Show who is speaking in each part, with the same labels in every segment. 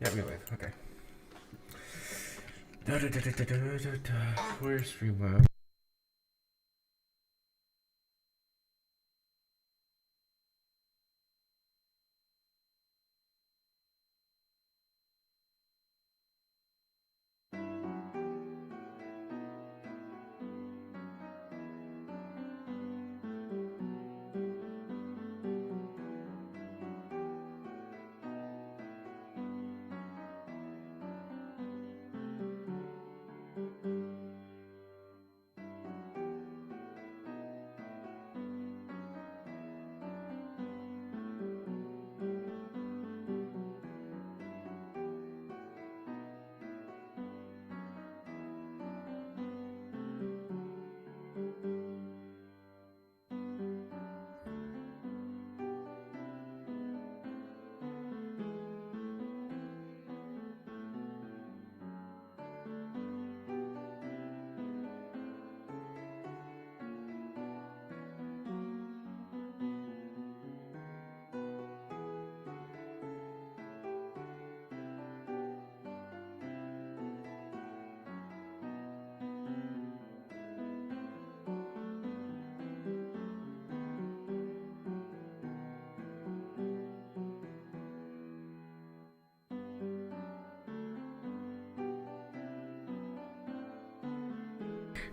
Speaker 1: Yeah, we live. Okay. Where's Streamlab?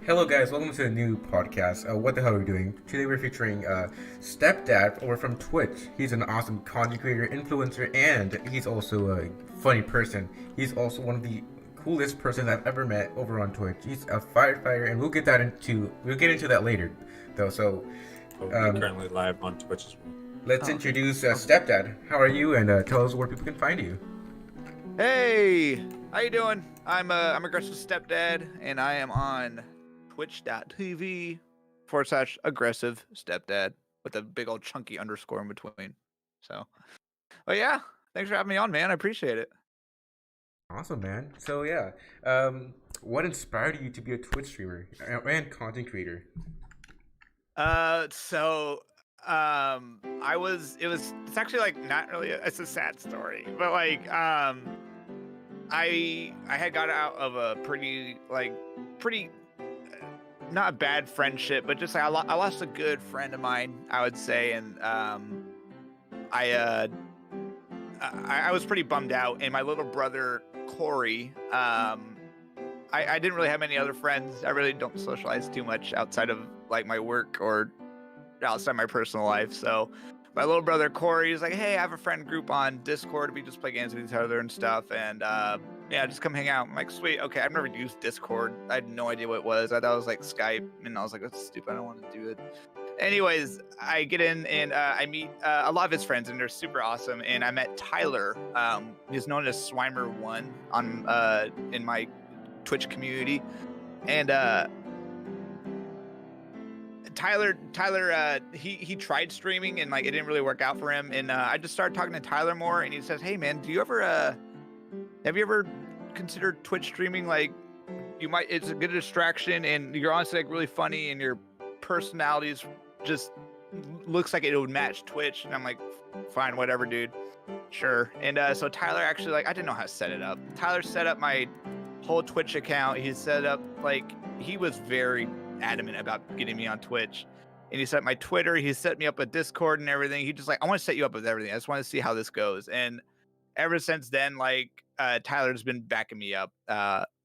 Speaker 1: Hello, guys. Welcome to a new podcast. What the hell are we doing? Today we're featuring Stepdad, or from Twitch. He's an awesome content creator, influencer, and he's also a funny person. He's also one of the coolest persons I've ever met over on Twitch. He's a firefighter, and we'll get into that later, though. So,
Speaker 2: We're currently live on Twitch as well.
Speaker 1: let's introduce Stepdad. How are you? And tell us where people can find you.
Speaker 3: Hey, how you doing? I'm aggressive stepdad, and I am on twitch.tv/aggressive stepdad with a big old chunky underscore in between. So, but yeah, thanks for having me on, man. I appreciate it.
Speaker 1: Awesome, man. So yeah, what inspired you to be a Twitch streamer and content creator?
Speaker 3: It's actually like not really. It's a sad story, but like, I had got out of a pretty not a bad friendship, but just like I lost a good friend of mine, I would say, and I was pretty bummed out. And my little brother Corey, I didn't really have many other friends. I really don't socialize too much outside of like my work or outside my personal life. So my little brother Corey is like, hey, I have a friend group on Discord. We just play games with each other and stuff. And yeah, just come hang out. I'm like, sweet. Okay, I've never used Discord. I had no idea what it was. I thought it was like Skype. And I was like, that's stupid. I don't want to do it. Anyways, I get in and I meet a lot of his friends, and they're super awesome. And I met Tyler. He's known as Swimer1 on in my Twitch community. And Tyler, he tried streaming and like it didn't really work out for him. And I just started talking to Tyler more, and he says, "Hey man, do you ever have you ever considered Twitch streaming? Like, it's a good distraction, and you're honestly like really funny, and your personality is just looks like it would match Twitch." And I'm like, "Fine, whatever, dude, sure." And so Tyler actually, like, I didn't know how to set it up. Tyler set up my whole Twitch account. He set up, like, he was very adamant about getting me on Twitch, and he set up my Twitter. He set me up with Discord and everything. He just like, I want to set you up with everything. I just want to see how this goes. And ever since then, like, Tyler's been backing me up.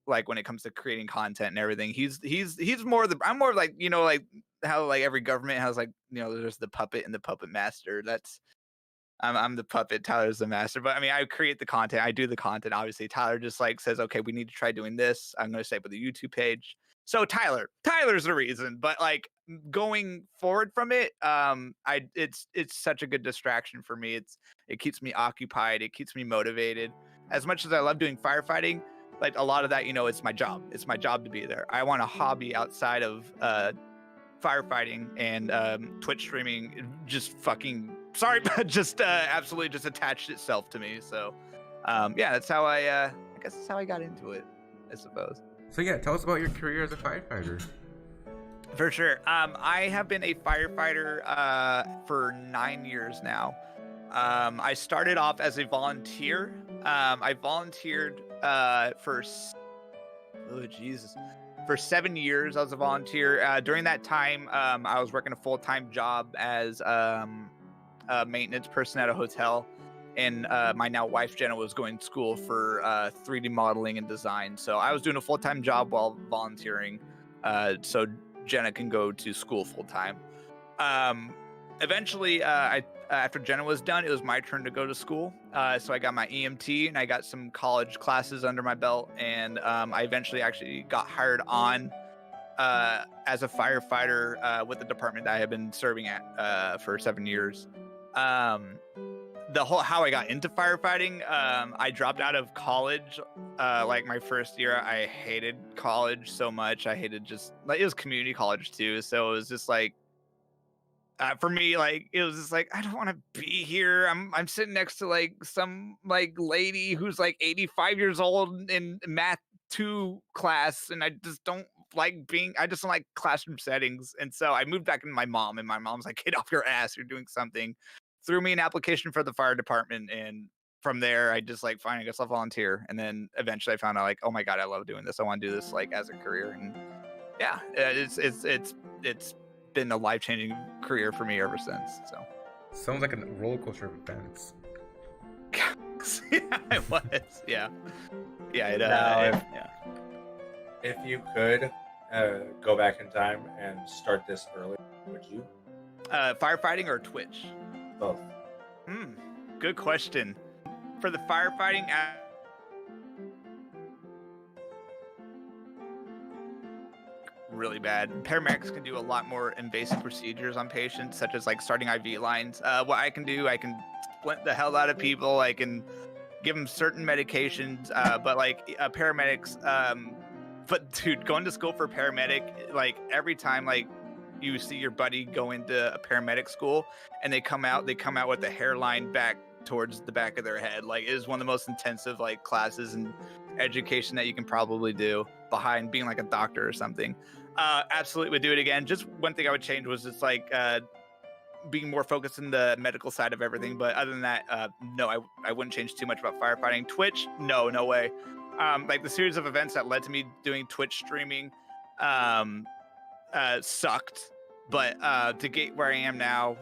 Speaker 3: Like when it comes to creating content and everything, he's more the, I'm more like, you know, like how like every government has, like, you know, there's the puppet and the puppet master. That's I'm the puppet. Tyler's the master. But I mean, I create the content. I do the content. Obviously, Tyler just like says, okay, we need to try doing this. I'm going to set up with the YouTube page. So Tyler's the reason. But like going forward from it, it's such a good distraction for me. It keeps me occupied. It keeps me motivated. As much as I love doing firefighting, like a lot of that, you know, it's my job. It's my job to be there. I want a hobby outside of firefighting, and Twitch streaming just fucking sorry, but just absolutely just attached itself to me. So yeah, that's how I guess that's how I got into it, I suppose.
Speaker 1: So yeah, tell us about your career as a firefighter.
Speaker 3: For sure. I have been a firefighter for 9 years now. I started off as a volunteer I volunteered for 7 years. I was a volunteer. During that time, I was working a full-time job as a maintenance person at a hotel, and my now wife Jenna was going to school for 3D modeling and design. So I was doing a full-time job while volunteering, so Jenna can go to school full-time. Eventually, after Jenna was done, it was my turn to go to school. So I got my EMT and I got some college classes under my belt, and I eventually actually got hired on as a firefighter with the department that I had been serving at for 7 years. How I got into firefighting, I dropped out of college like my first year. I hated college so much. I hated it was community college too, so it was just like, for me, like, it was just like, I don't want to be here. I'm sitting next to like some like lady who's like 85 years old in math 2 class, and I just don't like classroom settings. And so I moved back into my mom, and my mom's like, get off your ass, you're doing something. Threw me an application for the fire department, and from there I just like, fine, I guess I'll volunteer. And then eventually I found out like, oh my god, I love doing this. I want to do this like as a career. And yeah, it's been a life-changing career for me ever since. So
Speaker 1: Sounds like a roller coaster of events.
Speaker 3: yeah, it was. Yeah.
Speaker 2: If you could go back in time and start this early, would you?
Speaker 3: Firefighting or Twitch?
Speaker 2: Both.
Speaker 3: Good question. For the firefighting, really bad. Paramedics can do a lot more invasive procedures on patients, such as like starting IV lines. What I can do, I can splint the hell out of people. I can give them certain medications, but like paramedics, but dude, going to school for paramedic, like every time like you see your buddy go into a paramedic school and they come out with the hairline back towards the back of their head. Like, it is one of the most intensive like classes and education that you can probably do behind being like a doctor or something. Absolutely would do it again. Just one thing I would change was it's like being more focused in the medical side of everything. But other than that, no, I wouldn't change too much about firefighting. Twitch, no way. Like the series of events that led to me doing Twitch streaming sucked. But to get where I am now,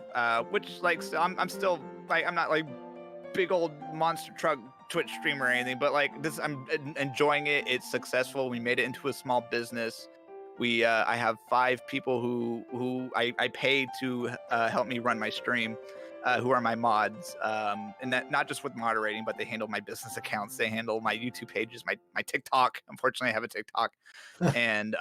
Speaker 3: which like I'm still like, I'm not like big old monster truck Twitch streamer or anything, but like this, I'm enjoying it. It's successful. We made it into a small business. I have 5 people who I pay to help me run my stream, who are my mods, and that not just with moderating, but they handle my business accounts. They handle my YouTube pages, my TikTok. Unfortunately, I have a TikTok, and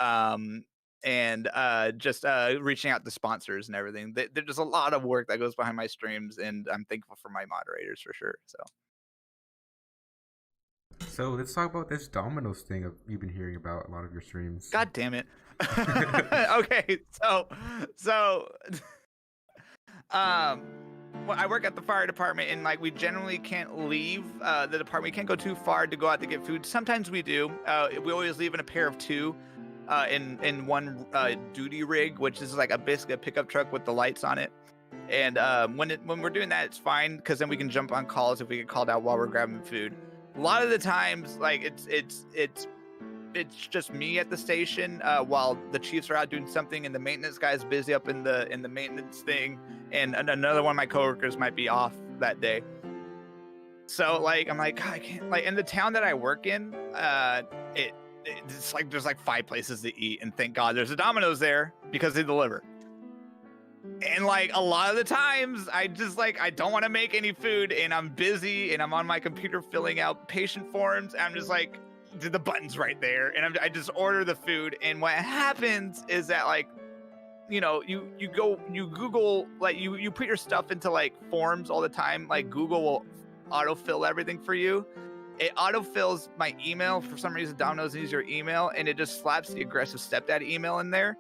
Speaker 3: just reaching out to sponsors and everything. There's a lot of work that goes behind my streams, and I'm thankful for my moderators for sure.
Speaker 1: So let's talk about this Domino's thing you've been hearing about a lot of your streams.
Speaker 3: God damn it. Okay, so well, I work at the fire department, and like we generally can't leave the department. We can't go too far to go out to get food. Sometimes we do. We always leave in a pair of 2 in one duty rig, which is like basically a pickup truck with the lights on it. And when we're doing that, it's fine, because then we can jump on calls if we get called out while we're grabbing food. A lot of the times, like it's just me at the station while the chiefs are out doing something, and the maintenance guy's busy up in the maintenance thing, and another one of my coworkers might be off that day. So like I'm like, God, I can't, like, in the town that I work in, it's like there's like 5 places to eat, and thank God there's a Domino's there because they deliver. And like a lot of the times I just like, I don't want to make any food, and I'm busy and I'm on my computer filling out patient forms. And I'm just like, the button's right there, and I just order the food. And what happens is that, like, you know, you Google, like you put your stuff into like forms all the time. Like Google will autofill everything for you. It autofills my email. For some reason, Domino's needs your email, and it just slaps the aggressive stepdad email in there.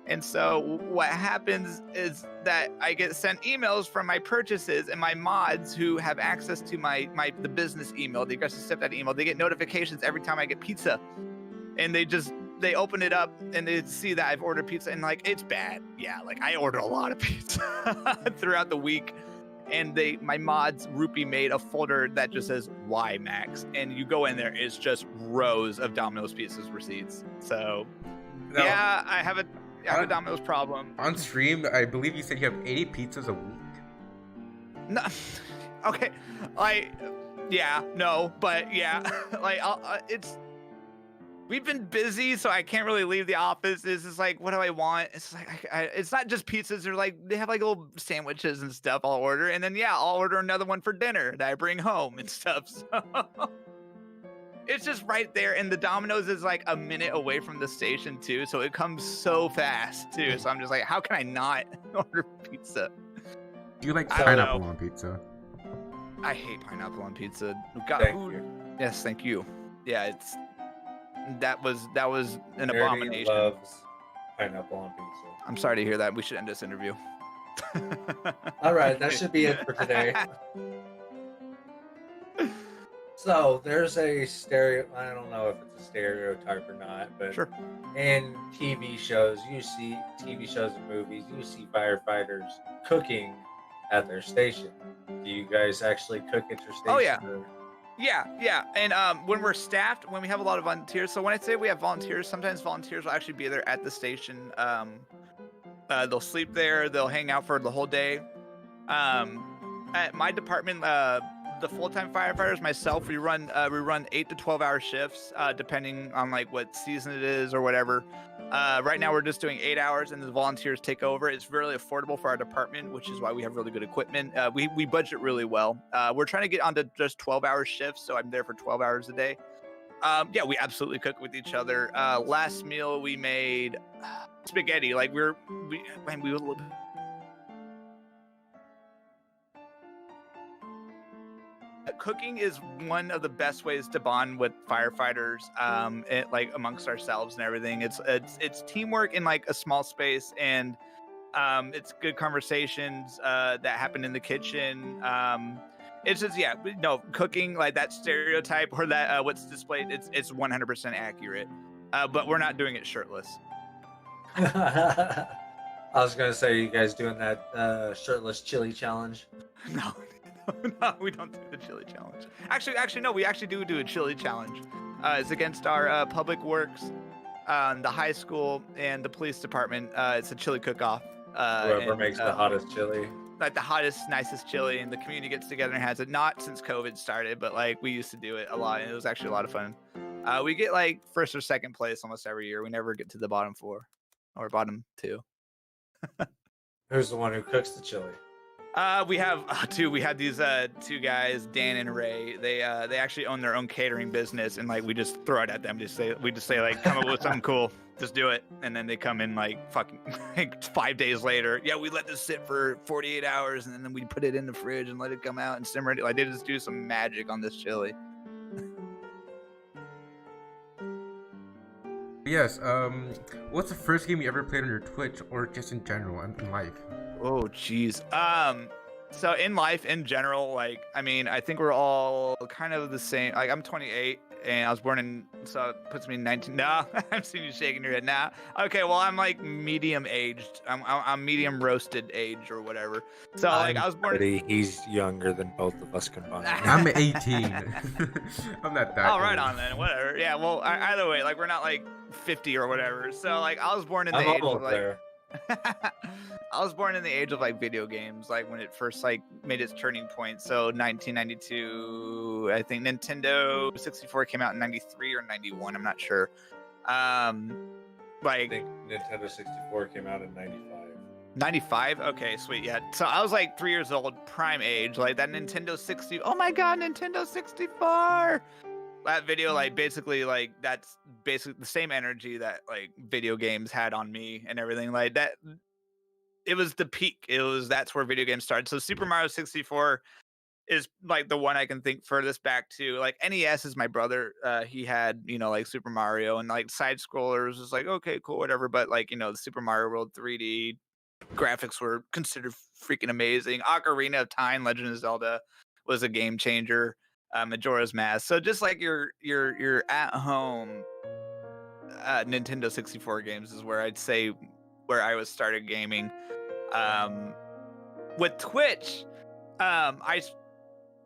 Speaker 3: And so what happens is that I get sent emails from my purchases, and my mods who have access to the business email, the aggressive stepdad email, they get notifications every time I get pizza. And they open it up and they see that I've ordered pizza, and like, it's bad. Yeah, like I order a lot of pizza throughout the week. and my mods Rupee made a folder that just says "Why Max," and you go in there, it's just rows of Domino's pizzas receipts. So
Speaker 1: Now,
Speaker 3: yeah, I have a Domino's problem.
Speaker 1: on stream, I believe you said you have 80 pizzas a week.
Speaker 3: No, okay, yeah, no, but yeah, like it's. We've been busy, so I can't really leave the office. It's just like, what do I want? It's like, it's not just pizzas. They're like, they have like little sandwiches and stuff I'll order. And then, yeah, I'll order another one for dinner that I bring home and stuff. So it's just right there. And the Domino's is like a minute away from the station, too. So it comes so fast, too. So I'm just like, how can I not order pizza?
Speaker 1: Do you like
Speaker 3: I don't
Speaker 1: pineapple
Speaker 3: know.
Speaker 1: on pizza?
Speaker 3: I hate pineapple on pizza. God,
Speaker 2: Thank you.
Speaker 3: Yes, thank you. Yeah, that was an
Speaker 2: Nerdy
Speaker 3: abomination.
Speaker 2: loves pineapple on pizza.
Speaker 3: I'm sorry to hear that. We should end this interview.
Speaker 2: All right, that should be it for today. So there's a I don't know if it's a stereotype or not, but
Speaker 3: Sure.
Speaker 2: in TV shows, you see TV shows and movies, you see firefighters cooking at their station. Do you guys actually cook at your station?
Speaker 3: Oh, yeah.
Speaker 2: or-
Speaker 3: Yeah. And when we're staffed, when we have a lot of volunteers, so when I say we have volunteers, sometimes volunteers will actually be there at the station. They'll sleep there, they'll hang out for the whole day. At my department, the full-time firefighters, myself, we run 8 to 12-hour shifts, depending on like what season it is or whatever. Right now we're just doing 8 hours, and the volunteers take over. It's really affordable for our department, which is why we have really good equipment. We budget really well. We're trying to get onto just 12-hour shifts, so I'm there for 12 hours a day. Yeah, we absolutely cook with each other. Last meal we made spaghetti. Like we cooking is one of the best ways to bond with firefighters, like amongst ourselves and everything. It's teamwork in like a small space, and it's good conversations that happen in the kitchen. It's just cooking, like that stereotype or that what's displayed. It's 100% accurate, but we're not doing it shirtless.
Speaker 2: I was gonna say, you guys doing that shirtless chili challenge?
Speaker 3: No, we don't do the chili challenge. Actually, no, we actually do a chili challenge. It's against our public works, the high school, and the police department. It's a chili cook-off.
Speaker 2: Whoever makes the hottest chili.
Speaker 3: Like the hottest, nicest chili, and the community gets together and has it. Not since COVID started, but like we used to do it a lot, and it was actually a lot of fun. We get like first or second place almost every year. We never get to the bottom 4 or bottom 2.
Speaker 2: Who's the one who cooks the chili?
Speaker 3: We have we had these 2 guys, Dan and Ray. They actually own their own catering business, and like we just throw it at them. We just say like, come up with something cool, just do it, and then they come in like fucking like 5 days later. Yeah, we let this sit for 48 hours, and then we put it in the fridge and let it come out and simmer it. Like they just do some magic on this chili.
Speaker 1: Yes. What's the first game you ever played on your Twitch, or just in general in life?
Speaker 3: Oh, geez. So in life, in general, like, I mean, I think we're all kind of the same. Like, I'm 28, and I was born in, so it puts me in 19. No, I'm seeing you shaking your head now. Okay, well, I'm like medium aged. I'm medium roasted age or whatever. So like, I was born.
Speaker 2: He's younger than both of us combined.
Speaker 1: I'm 18. I'm not that.
Speaker 3: Oh, right
Speaker 1: old.
Speaker 3: on then. Whatever. Yeah. Well, either way, like, we're not like 50 or whatever. So like, I was born in the
Speaker 2: I'm
Speaker 3: age of
Speaker 2: almost
Speaker 3: like.
Speaker 2: there.
Speaker 3: I was born in the age of like video games, like when it first like made its turning point. So 1992, I think Nintendo 64 came out in 93 or 91. I'm not sure.
Speaker 2: I
Speaker 3: Like
Speaker 2: think Nintendo 64 came out in 95.
Speaker 3: 95. Okay, sweet. Yeah. So I was like 3 years old, prime age, like that Nintendo 60. Oh my God, Nintendo 64. That video, like basically, like that's basically the same energy that like video games had on me and everything like that. It was the peak. That's where video games started. So Super Mario 64 is like the one I can think furthest back to. Like NES is my brother. He had, like Super Mario and like side scrollers was like, okay, cool, whatever. But like, the Super Mario World 3D graphics were considered freaking amazing. Ocarina of Time, Legend of Zelda was a game changer. Majora's Mask. So just like your at home Nintendo 64 games is where I'd say where I was started gaming. With Twitch, I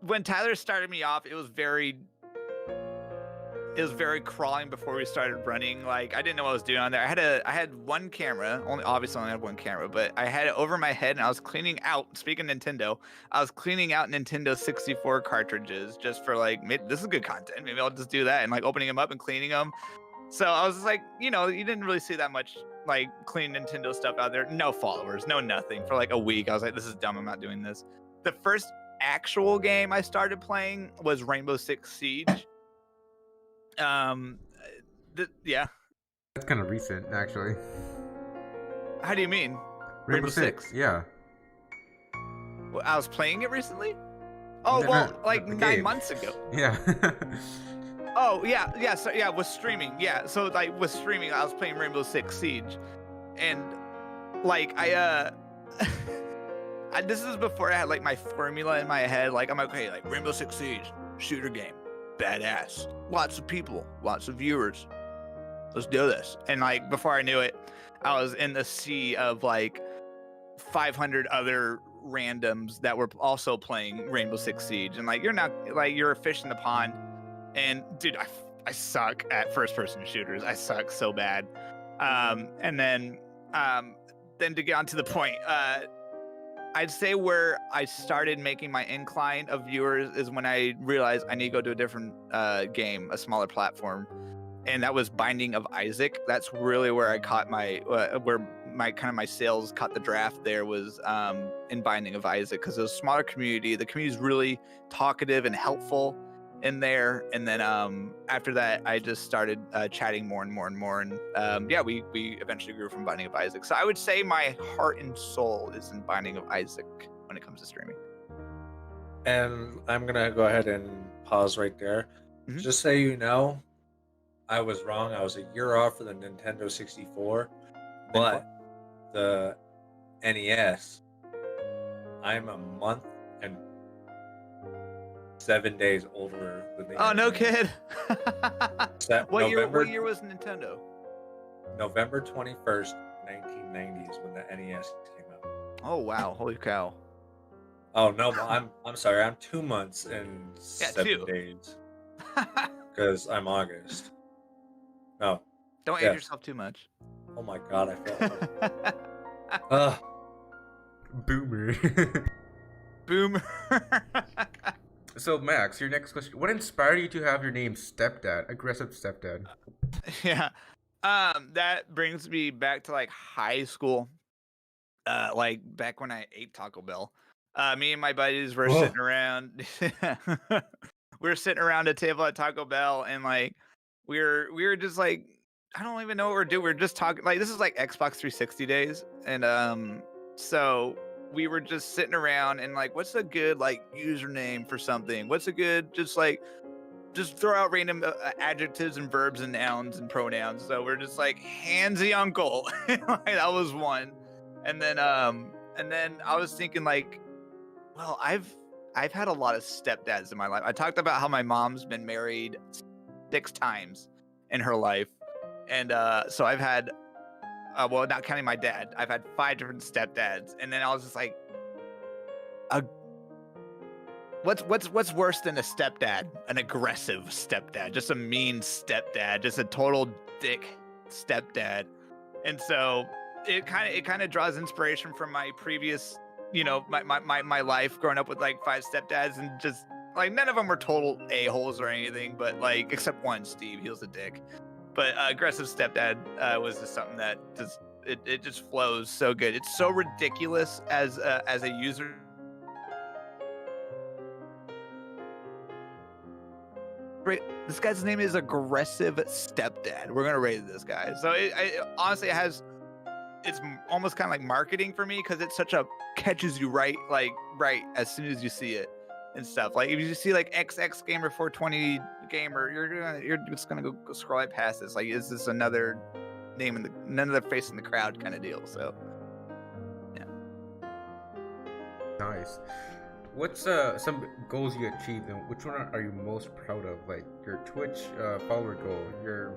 Speaker 3: when Tyler started me off, it was very crawling before we started running. Like I didn't know what I was doing on there. I had one camera, obviously only had one camera, but I had it over my head and I was cleaning out, speaking of Nintendo, I was cleaning out Nintendo 64 cartridges just for like, this is good content. Maybe I'll just do that and like opening them up and cleaning them. So I was just like, you didn't really see that much like clean Nintendo stuff out there. No followers, no nothing for like a week. I was like, this is dumb. I'm not doing this. The first actual game I started playing was Rainbow Six Siege. Yeah.
Speaker 1: That's kind of recent, actually.
Speaker 3: How do you mean?
Speaker 1: Rainbow Six. Yeah.
Speaker 3: Well, I was playing it recently. Oh
Speaker 1: No,
Speaker 3: well, like
Speaker 1: the
Speaker 3: 9
Speaker 1: game.
Speaker 3: months ago.
Speaker 1: Yeah.
Speaker 3: Oh yeah. So yeah, with streaming. Yeah. So like with streaming, I was playing Rainbow Six Siege, and like this is before I had like my formula in my head. Like I'm like, okay, like Rainbow Six Siege, shooter game, badass, lots of people, lots of viewers. Let's do this. And like before I knew it, I was in the sea of like 500 other randoms that were also playing Rainbow Six Siege. And like you're a fish in the pond. And dude, I suck at first-person shooters. I suck so bad. And then to get on to the point, I'd say where I started making my incline of viewers is when I realized I need to go to a different game, a smaller platform, and that was Binding of Isaac. That's really where I caught my my sales caught the draft. There was in Binding of Isaac because it was a smaller community. The community is really talkative and helpful in there, and then after that I just started chatting more and more and more, and we eventually grew from Binding of Isaac. So I would say my heart and soul is in Binding of Isaac when it comes to streaming.
Speaker 2: And I'm gonna go ahead and pause right there.
Speaker 3: Mhm.
Speaker 2: Just so you know, I was wrong. I was a year off for the Nintendo 64, but the NES, I'm a month and 7 days older than the
Speaker 3: Oh, no
Speaker 2: NES.
Speaker 3: kid. What
Speaker 2: November,
Speaker 3: year was Nintendo?
Speaker 2: November 21st, 1990 is when the NES came out.
Speaker 3: Oh wow, holy cow.
Speaker 2: Oh no, I'm sorry. I'm 2 months and
Speaker 3: Yeah,
Speaker 2: 7
Speaker 3: 2.
Speaker 2: days because I'm August. No.
Speaker 3: Don't age
Speaker 2: Yeah.
Speaker 3: yourself too much.
Speaker 2: Oh my god, I felt. Ugh.
Speaker 1: Boomer.
Speaker 3: Boomer.
Speaker 1: So Max, your next question: what inspired you to have your name Stepdad, aggressive stepdad?
Speaker 3: Yeah. That brings me back to like high school. Like back when I ate Taco Bell. Me and my buddies were
Speaker 2: Whoa.
Speaker 3: sitting around. We were sitting around a table at Taco Bell, and like we were just like, I don't even know what we're doing. We're just talking, like, this is like Xbox 360 days, and so we were just sitting around and like, what's a good like username for something? What's a good just throw out random adjectives and verbs and nouns and pronouns. So we're just like handsy uncle. Like, that was one. And then I was thinking like, well, I've had a lot of stepdads in my life. I talked about how my mom's been married 6 times in her life. And so I've had well, not counting my dad, I've had 5 different stepdads. And then I was just like, what's worse than a stepdad? An aggressive stepdad, just a mean stepdad, just a total dick stepdad. And so it kind of draws inspiration from my previous, my life growing up with like 5 stepdads, and just like none of them were total a-holes or anything, but like except one, Steve, he was a dick. But aggressive stepdad was just something that just it just flows so good. It's so ridiculous as a user. This guy's name is Aggressive Stepdad. We're gonna rate this guy. So honestly, it's almost kind of like marketing for me, because it's such a catches you right as soon as you see it and stuff. Like if you see like XX Gamer 420 Gamer, you're just gonna go scroll right past this. Like, is this another name in another face in the crowd kind of deal? So yeah.
Speaker 1: Nice. What's some goals you achieved, and which one are you most proud of? Like your Twitch follower goal, your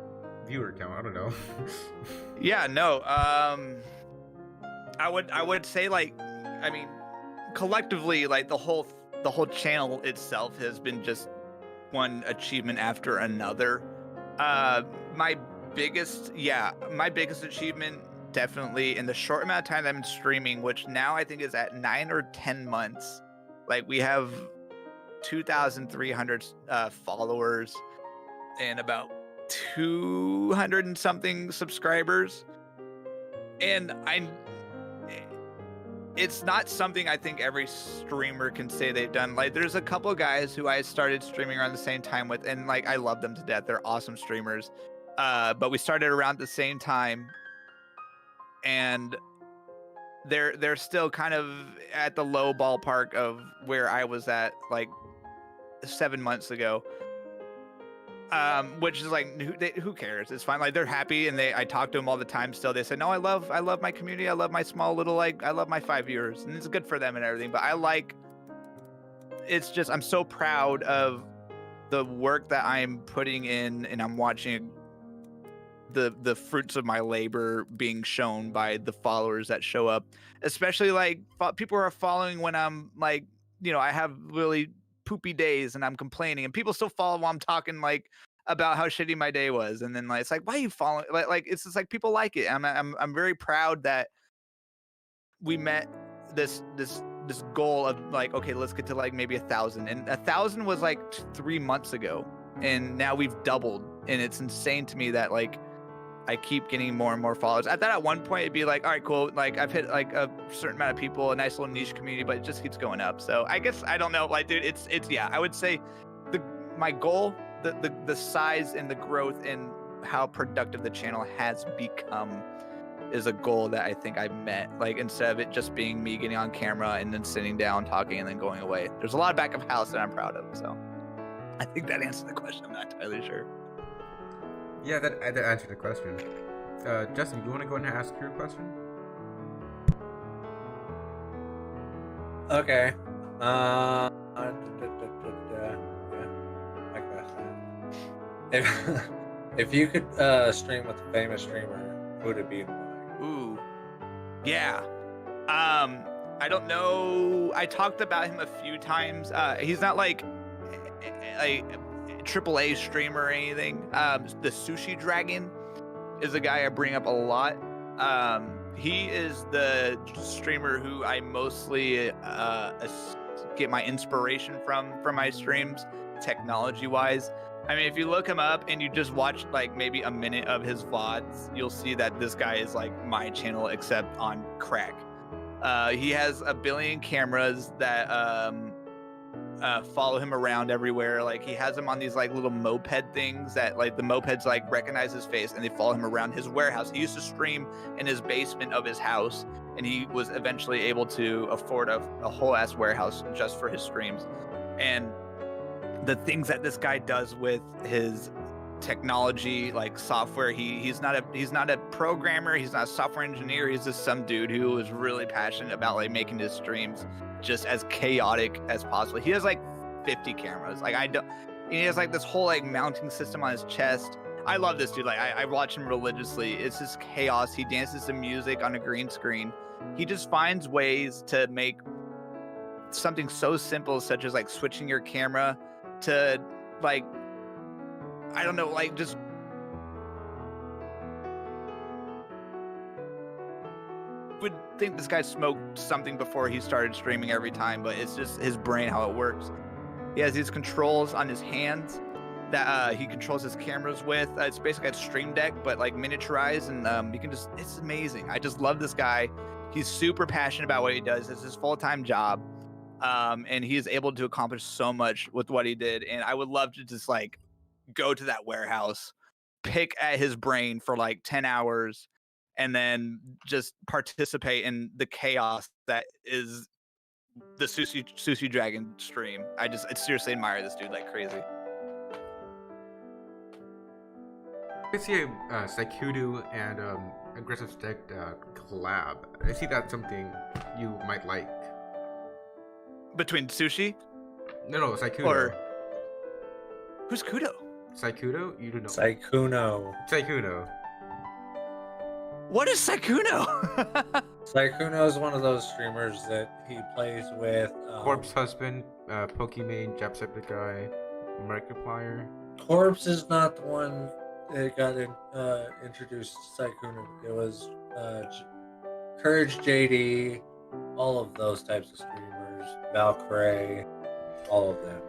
Speaker 1: viewer count? I don't know.
Speaker 3: Yeah, no. I would say, like, I mean, collectively, like the whole channel itself has been just one achievement after another. My biggest achievement, definitely in the short amount of time that I'm streaming, which now I think is at 9 or 10 months. Like, we have 2,300 followers and about 200 and something subscribers. And it's not something I think every streamer can say they've done. Like, there's a couple of guys who I started streaming around the same time with, and like, I love them to death. They're awesome streamers. But we started around the same time, and they're still kind of at the low ballpark of where I was at like 7 months ago. Which is like, who cares? It's fine. Like, they're happy, and I talk to them all the time still. They say, no, I love my community. I love my small little, like, I love my 5 viewers, and it's good for them and everything. But it's just, I'm so proud of the work that I'm putting in, and I'm watching the fruits of my labor being shown by the followers that show up, especially like people who are following when I'm like, I have really poopy days and I'm complaining, and people still follow while I'm talking like about how shitty my day was. And then like, it's like, why are you following? Like it's just like, people like it. I'm very proud that we met this goal of like, okay, let's get to like maybe 1,000, and 1,000 was like 3 months ago, and now we've doubled. And it's insane to me that like I keep getting more and more followers. I thought at one point it'd be like, all right, cool, like I've hit like a certain amount of people, a nice little niche community, but it just keeps going up. So I guess, I don't know, like, dude, it's yeah, I would say my goal, the size and the growth and how productive the channel has become is a goal that I think I met. Like, instead of it just being me getting on camera and then sitting down talking and then going away, there's a lot of back of house that I'm proud of. So I think that answered the question. I'm not entirely sure.
Speaker 1: Yeah, that answered the question. Justin, you want to go ahead and ask your question?
Speaker 2: Okay. Yeah, my question. If you could stream with a famous streamer, who would it be and why?
Speaker 3: Ooh, yeah. I don't know. I talked about him a few times. He's not like a AAA streamer or anything. The Sushi Dragon is a guy I bring up a lot. He is the streamer who I mostly get my inspiration from my streams, technology-wise. I mean, if you look him up and you just watch like maybe a minute of his VODs, you'll see that this guy is like my channel, except on crack. He has 1 billion cameras that follow him around everywhere. Like, he has them on these like little moped things that like the mopeds like recognize his face and they follow him around his warehouse. He used to stream in his basement of his house, and he was eventually able to afford a whole ass warehouse just for his streams. And the things that this guy does with his technology, like software, he's not a programmer, he's not a software engineer, he's just some dude who is really passionate about like making his streams just as chaotic as possible. He has like 50 cameras. Like, he has like this whole like mounting system on his chest. I love this dude. Like, I watch him religiously. It's just chaos. He dances to music on a green screen. He just finds ways to make something so simple, such as like switching your camera to like, I don't know, like just would think this guy smoked something before he started streaming every time, but it's just his brain, how it works. He has these controls on his hands that he controls his cameras with. It's basically a Stream Deck, but like miniaturized, and you can just, it's amazing. I just love this guy. He's super passionate about what he does. It's his full-time job. And he is able to accomplish so much with what he did. And I would love to just like go to that warehouse, pick at his brain for like 10 hours, and then just participate in the chaos that is the Sushi Dragon stream. I seriously admire this dude like crazy.
Speaker 1: I see a Saikudo and Aggressive Stick collab. I see that's something you might like.
Speaker 3: Between Sushi?
Speaker 1: No, Saikudo.
Speaker 3: Or who's Kudo?
Speaker 1: Saikudo? You don't know.
Speaker 2: Saikuno.
Speaker 1: Saikudo.
Speaker 3: What is Sykkuno?
Speaker 2: Sykkuno is one of those streamers that he plays with.
Speaker 1: Corpse Husband, Pokimane, Jacksepticeye, Markiplier.
Speaker 2: Corpse is not the one that got introduced to Sykkuno. It was Courage JD, all of those types of streamers, Valkyrie, all of them.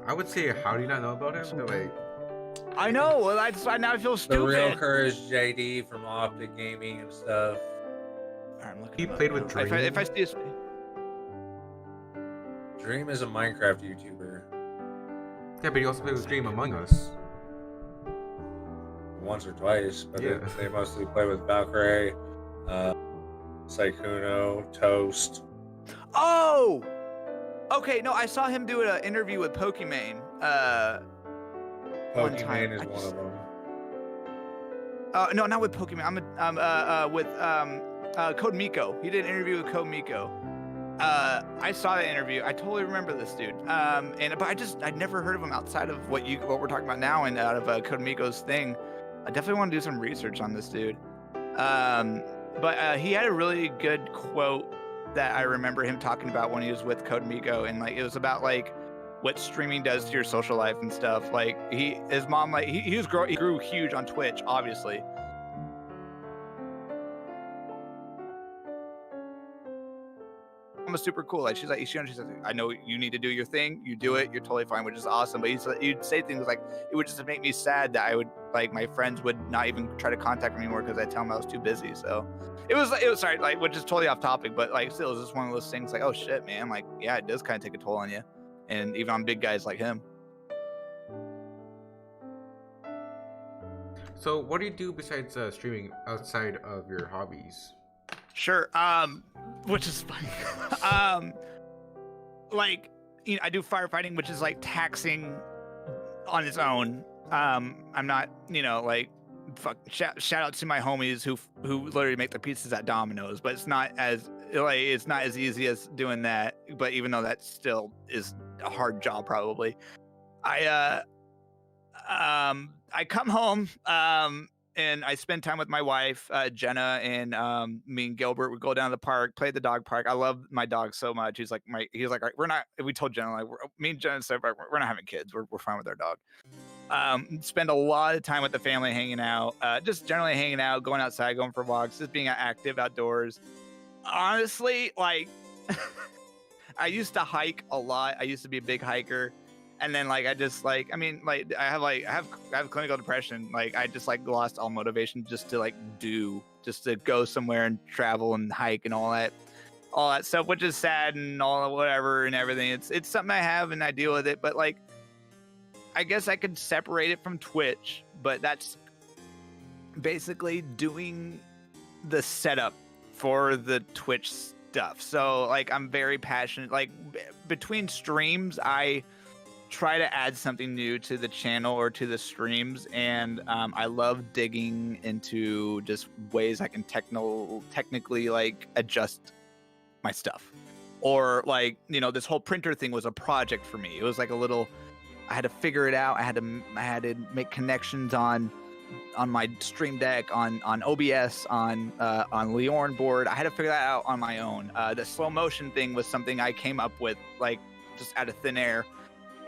Speaker 1: I would say, how do you not know about him? Like,
Speaker 3: I know. Well, now I feel
Speaker 2: The
Speaker 3: stupid.
Speaker 2: real Courage JD from Optic Gaming and stuff.
Speaker 3: I'm looking
Speaker 1: he
Speaker 3: him up
Speaker 1: played
Speaker 3: now.
Speaker 1: with Dream.
Speaker 3: If I see his...
Speaker 2: Dream is a Minecraft YouTuber.
Speaker 1: Yeah, but he also played with Dream Among Us.
Speaker 2: Once or twice, but
Speaker 1: Yeah.
Speaker 2: they mostly play with Valkyrie, Sykkuno, Toast.
Speaker 3: Oh! Okay, no, I saw him do an interview with Pokimane. One time.
Speaker 2: Pokimane is
Speaker 3: I
Speaker 2: one
Speaker 3: just-
Speaker 2: of them.
Speaker 3: No, not with Pokimane. I'm with Code Miko. He did an interview with Code Miko. I saw that interview. I totally remember this dude. But I'd never heard of him outside of what we're talking about now, and out of Code Miko's thing. I definitely want to do some research on this dude. But he had a really good quote that I remember him talking about when he was with Code Miko, and like it was about like what streaming does to your social life and stuff. Like his mom, like he grew huge on Twitch, obviously. Was super cool. Like she says, I know you need to do your thing. You do it. You're totally fine, which is awesome. But you'd say things like, it would just make me sad that I would like my friends would not even try to contact me anymore because I tell them I was too busy. So it was sorry, like which is totally off topic, but like still, it's just one of those things. Like, oh shit, man. Like, yeah, it does kind of take a toll on you, and even on big guys like him.
Speaker 1: So, what do you do besides streaming outside of your hobbies?
Speaker 3: Sure. Which is funny. Like, you know, I do firefighting, which is like taxing on its own. I'm not, you know, like, shout out to my homies who literally make the pizzas at Domino's, but it's not as easy as doing that. But even though that still is a hard job, probably. I come home, and I spend time with my wife, Jenna, and me and Gilbert would go down to the park, play at the dog park. I love my dog so much. He's like, we told Jenna, like, me and Jenna said, we're not having kids. We're fine with our dog. Spend a lot of time with the family hanging out, just generally hanging out, going outside, going for walks, just being active outdoors. Honestly, like, I used to hike a lot. I used to be a big hiker. And then like I just like I have clinical depression. Like I just like lost all motivation just to go somewhere and travel and hike and all that stuff, which is sad and all whatever and everything. It's something I have and I deal with it. But like I guess I could separate it from Twitch, but that's basically doing the setup for the Twitch stuff. So like I'm very passionate. Like between streams, I try to add something new to the channel or to the streams, and I love digging into just ways I can technically like adjust my stuff. Or like, you know, this whole printer thing was a project for me. It was like I had to figure it out. I had to make connections on my Stream Deck, on OBS, on Leorn board. I had to figure that out on my own. The slow motion thing was something I came up with like just out of thin air.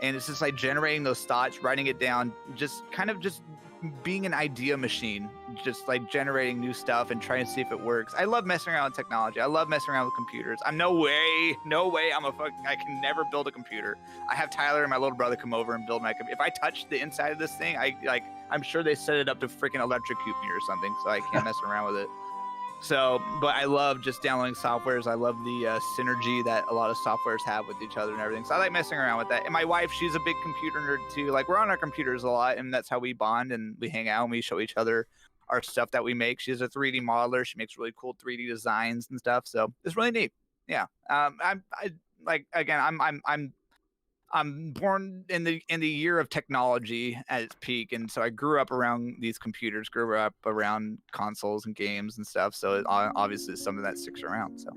Speaker 3: And it's just like generating those thoughts, writing it down, just kind of just being an idea machine, just like generating new stuff and trying to see if it works. I love messing around with technology. I love messing around with computers. I'm no way I can never build a computer. I have Tyler and my little brother come over and build my computer. If I touch the inside of this thing, I'm sure they set it up to freaking electrocute me or something, so I can't mess around with it. So, but I love just downloading softwares. I love the synergy that a lot of softwares have with each other and everything. So I like messing around with that. And my wife, she's a big computer nerd too. Like we're on our computers a lot, and that's how we bond and we hang out and we show each other our stuff that we make. She's a 3D modeler. She makes really cool 3D designs and stuff. So it's really neat. Yeah. I'm born in the year of technology at its peak, and so I grew up around these computers, grew up around consoles and games and stuff. So it obviously it's something that sticks around. So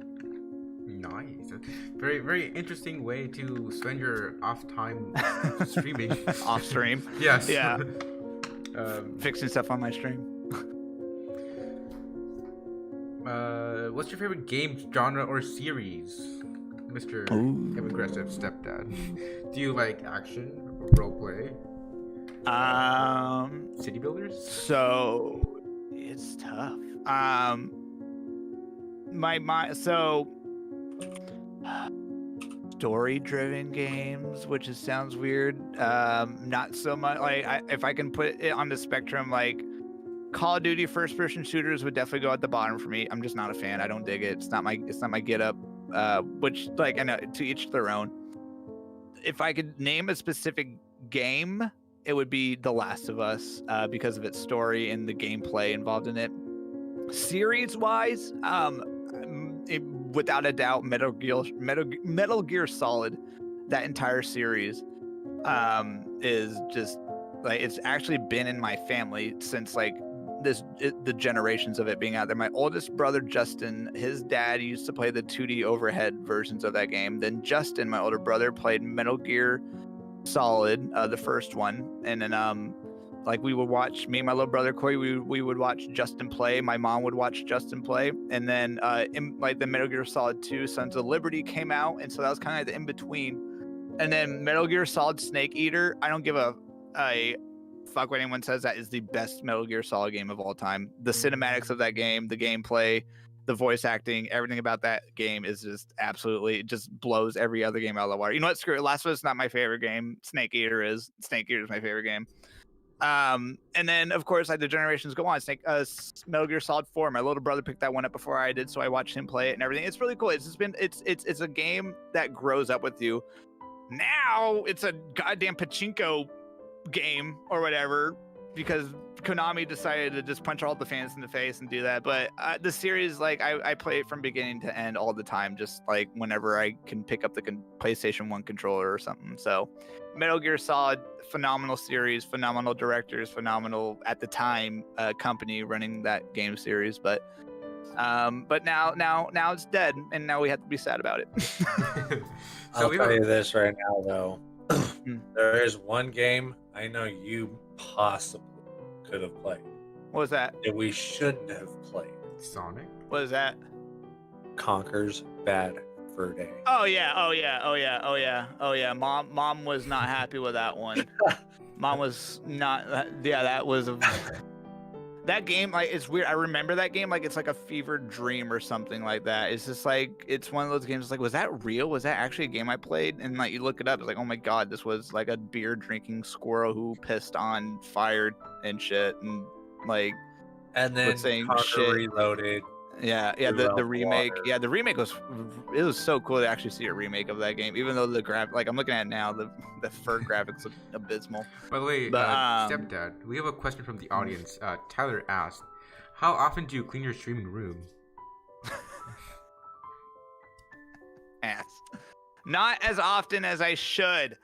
Speaker 1: nice, very very interesting way to spend your off time streaming.
Speaker 3: Off stream.
Speaker 1: Yes.
Speaker 3: Yeah. Fixing stuff on my stream.
Speaker 1: What's your favorite game genre or series, Mr.
Speaker 3: Ooh.
Speaker 1: Aggressive Stepdad? Do you like action, role play, city builders?
Speaker 3: So it's tough. So story-driven games, which sounds weird. Not so much. Like, if I can put it on the spectrum, like Call of Duty first-person shooters would definitely go at the bottom for me. I'm just not a fan. I don't dig it. It's not my get up. Which, like, I know, to each their own. If I could name a specific game, it would be The Last of Us, because of its story and the gameplay involved in it. Series-wise, without a doubt, Metal Gear Solid, that entire series, is just like, it's actually been in my family since like the generations of it being out there. My oldest brother Justin, his dad used to play the 2D overhead versions of that game. Then Justin, my older brother, played Metal Gear Solid, the first one, and then like we would watch, me and my little brother Corey, we would watch Justin play. My mom would watch Justin play, and then in like the Metal Gear Solid 2 Sons of Liberty came out, and so that was kind of like the in between. And then Metal Gear Solid Snake Eater, I don't give a fuck what anyone says, that is the best Metal Gear Solid game of all time. The cinematics of that game, the gameplay, the voice acting, everything about that game is just absolutely, it just blows every other game out of the water. You know what? Screw it. Last of Us is not my favorite game. Snake Eater is. Snake Eater is my favorite game. And then of course, like, the generations go on. Metal Gear Solid 4. My little brother picked that one up before I did, so I watched him play it and everything. It's really cool. It's just been it's a game that grows up with you. Now it's a goddamn pachinko game or whatever, because Konami decided to just punch all the fans in the face and do that. But the series, like, I play it from beginning to end all the time, just like whenever I can pick up the PlayStation 1 controller or something. So Metal Gear Solid, phenomenal series, phenomenal directors, phenomenal at the time company running that game series. But now it's dead, and now we have to be sad about it.
Speaker 2: I'll tell you this right now, though. There is one game I know you possibly could have played.
Speaker 3: What was that?
Speaker 2: That we shouldn't have played.
Speaker 1: Sonic?
Speaker 3: What is that?
Speaker 2: Conker's Bad Fur Day.
Speaker 3: Oh yeah. Mom was not happy with that one. Mom was not. Yeah, that was that game. Like, it's weird. I remember that game like it's like a fevered dream or something like that. It's just like, it's one of those games. Like, was that real? Was that actually a game I played? And like, you look it up, it's like, oh my god, this was like a beer drinking squirrel who pissed on fire and shit, and like,
Speaker 2: and then Conker
Speaker 3: shit.
Speaker 2: Reloaded.
Speaker 3: Yeah, the remake. Water. Yeah, the remake was so cool to actually see a remake of that game, even though the like, I'm looking at it now, the fur graphics look abysmal.
Speaker 1: By the way, Stepdad, we have a question from the audience. Tyler asked, how often do you clean your streaming room?
Speaker 3: Ass. Not as often as I should.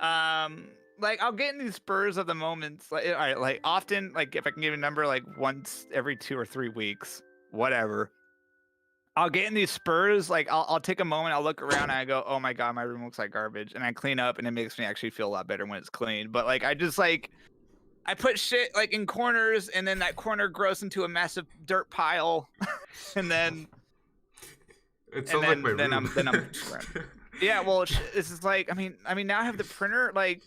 Speaker 3: Like, I'll get in these spurs of the moments. Like, all right, like often, like if I can give a number, like once every 2 or 3 weeks. Whatever. I'll get in these spurs, like I'll take a moment, I'll look around and I go, oh my god, my room looks like garbage, and I clean up, and it makes me actually feel a lot better when it's clean. But like, I just like, I put shit like in corners, and then that corner grows into a massive dirt pile, and then
Speaker 1: it sounds like my room.
Speaker 3: then I'm yeah, well, it's just like, I mean now I have the printer, like,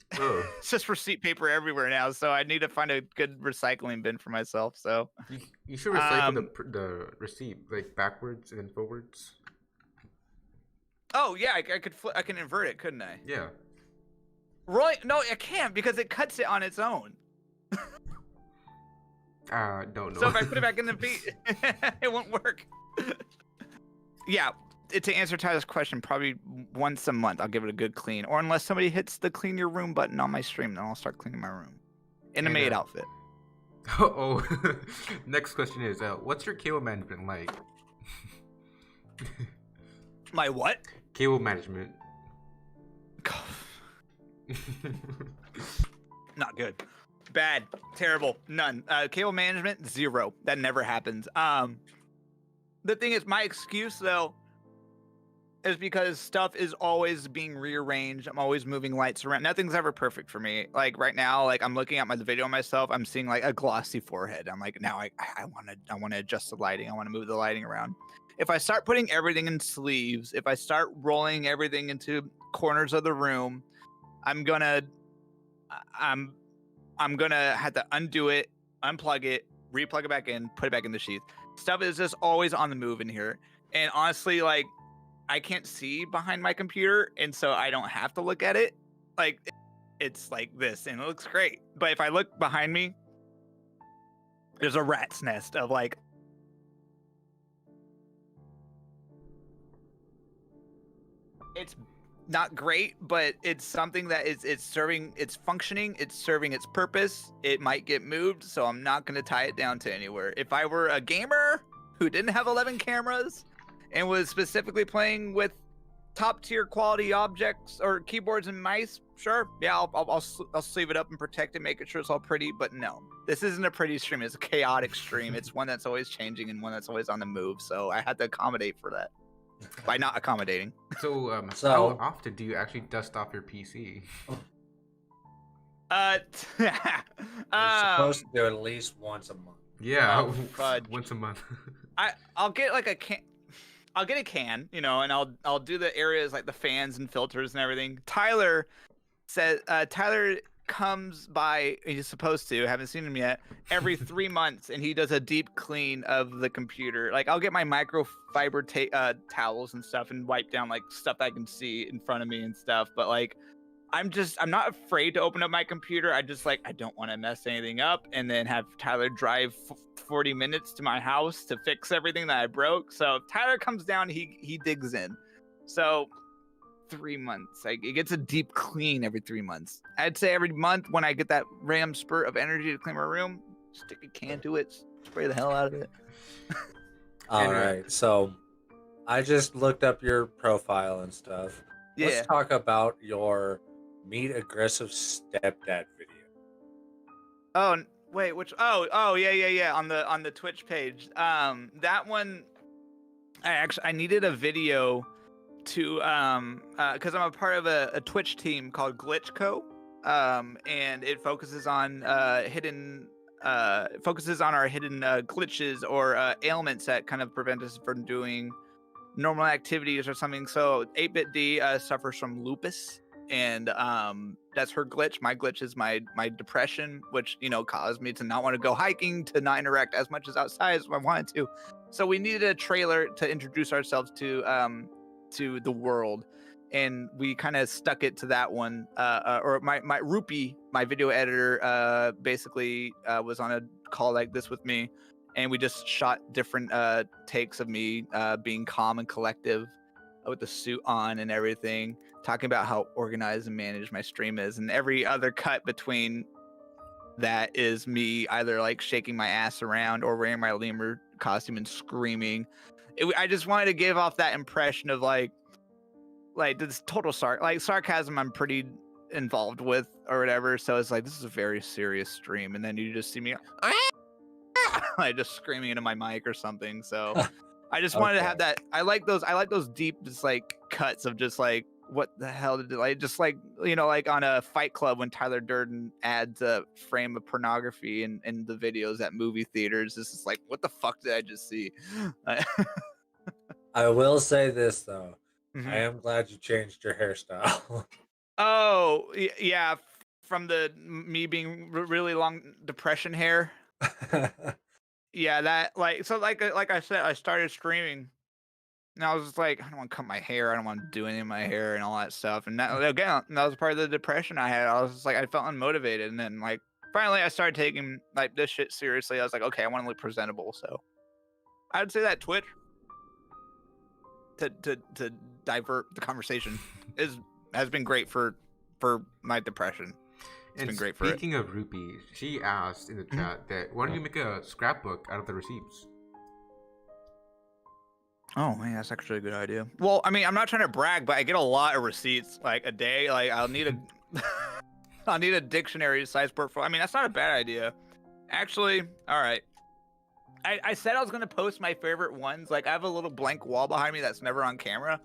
Speaker 3: it's just receipt paper everywhere now, so I need to find a good recycling bin for myself. So
Speaker 1: you should recycle the receipt, like backwards and then forwards.
Speaker 3: Oh yeah, I can invert it, couldn't I?
Speaker 1: Yeah.
Speaker 3: Really? No, I can't, because it cuts it on its own.
Speaker 1: Don't know.
Speaker 3: So if I put it back in the beat, it won't work. Yeah. To answer Tyler's question, probably once a month I'll give it a good clean, or unless somebody hits the clean your room button on my stream, then I'll start cleaning my room in a maid outfit.
Speaker 1: Oh, next question is, what's your cable management like?
Speaker 3: My what?
Speaker 1: Cable management.
Speaker 3: Not good. Bad. Terrible. None. Cable management, 0. That never happens. The thing is, my excuse though, is because stuff is always being rearranged. I'm always moving lights around. Nothing's ever perfect for me. Like right now, like I'm looking at the video of myself, I'm seeing like a glossy forehead. I'm like, now I want to adjust the lighting. I want to move the lighting around. If I start putting everything in sleeves, if I start rolling everything into corners of the room, I'm gonna have to undo it, unplug it, replug it back in, put it back in the sheath. Stuff is just always on the move in here. And honestly, like, I can't see behind my computer, and so I don't have to look at it. Like, it's like this, and it looks great. But if I look behind me, there's a rat's nest of like, it's not great, but it's something that it's serving, it's functioning, it's serving its purpose. It might get moved, so I'm not going to tie it down to anywhere. If I were a gamer who didn't have 11 cameras and was specifically playing with top tier quality objects or keyboards and mice, sure, yeah, I'll sleeve it up and protect it, make it sure it's all pretty. But no, this isn't a pretty stream. It's a chaotic stream. It's one that's always changing and one that's always on the move. So I had to accommodate for that by not accommodating.
Speaker 1: So,
Speaker 2: So-
Speaker 1: how often do you actually dust off your PC?
Speaker 2: You're supposed to do it at least once a month.
Speaker 1: Yeah,
Speaker 3: Oh, fudge.
Speaker 1: once a month.
Speaker 3: I'll get like a can. I'll get a can, you know, and I'll do the areas like the fans and filters and everything. Tyler says Tyler comes by. He's supposed to. Haven't seen him yet. Every 3 months, and he does a deep clean of the computer. Like I'll get my microfiber towels and stuff and wipe down like stuff I can see in front of me and stuff. But like, I'm not afraid to open up my computer. I don't want to mess anything up and then have Tyler drive 40 minutes to my house to fix everything that I broke. So if Tyler comes down, he digs in. So 3 months. Like it gets a deep clean every 3 months. I'd say every month when I get that ram spurt of energy to clean my room, stick a can to it, spray the hell out of it.
Speaker 2: All
Speaker 1: And,
Speaker 2: right, so I just looked up your profile and stuff.
Speaker 3: Yeah.
Speaker 2: Let's talk about your Meet Aggressive Stepdad video.
Speaker 3: Oh wait, which? Oh yeah. On the Twitch page. That one. I needed a video to because I'm a part of a Twitch team called Glitchco, and it focuses on our hidden glitches or ailments that kind of prevent us from doing normal activities or something. So 8BitD suffers from lupus, and that's her glitch. My glitch is my depression, which caused me to not want to go hiking, to not interact as much as outside as I wanted to. So we needed a trailer to introduce ourselves to the world, and we kind of stuck it to that one. Or my Rupee, my video editor, basically was on a call like this with me, and we just shot different takes of me being calm and collective with the suit on and everything, talking about how organized and managed my stream is, and every other cut between that is me either like shaking my ass around or wearing my lemur costume and screaming. I just wanted to give off that impression of like this total sarcasm I'm pretty involved with or whatever. So it's like, this is a very serious stream, and then you just see me like just screaming into my mic or something. So I just wanted to have that. I like those deep just like cuts of just like, what the hell did it, like, just like, like on a Fight Club when Tyler Durden adds a frame of pornography in the videos at movie theaters. This is like, what the fuck did I just see?
Speaker 2: I will say this though.
Speaker 3: Mhm.
Speaker 2: I am glad you changed your hairstyle.
Speaker 3: Oh yeah, from me being really long depression hair. Yeah, that like I said, I started streaming, and I was just like, I don't want to cut my hair, I don't want to do anything in my hair and all that stuff. And that was part of the depression I had. I was just like, I felt unmotivated, and then like finally I started taking like this shit seriously. I was like, okay, I want to look presentable. So I'd say that Twitch to divert the conversation has been great for my depression. It's been great for it.
Speaker 1: Speaking of Rupee, she asked in the chat that why don't you make a scrapbook out of the receipts?
Speaker 3: Oh man, that's actually a good idea. Well, I mean, I'm not trying to brag, but I get a lot of receipts like a day. Like I'll need a dictionary size portfolio. I mean, that's not a bad idea. Actually, all right. I said I was gonna post my favorite ones. Like I have a little blank wall behind me that's never on camera.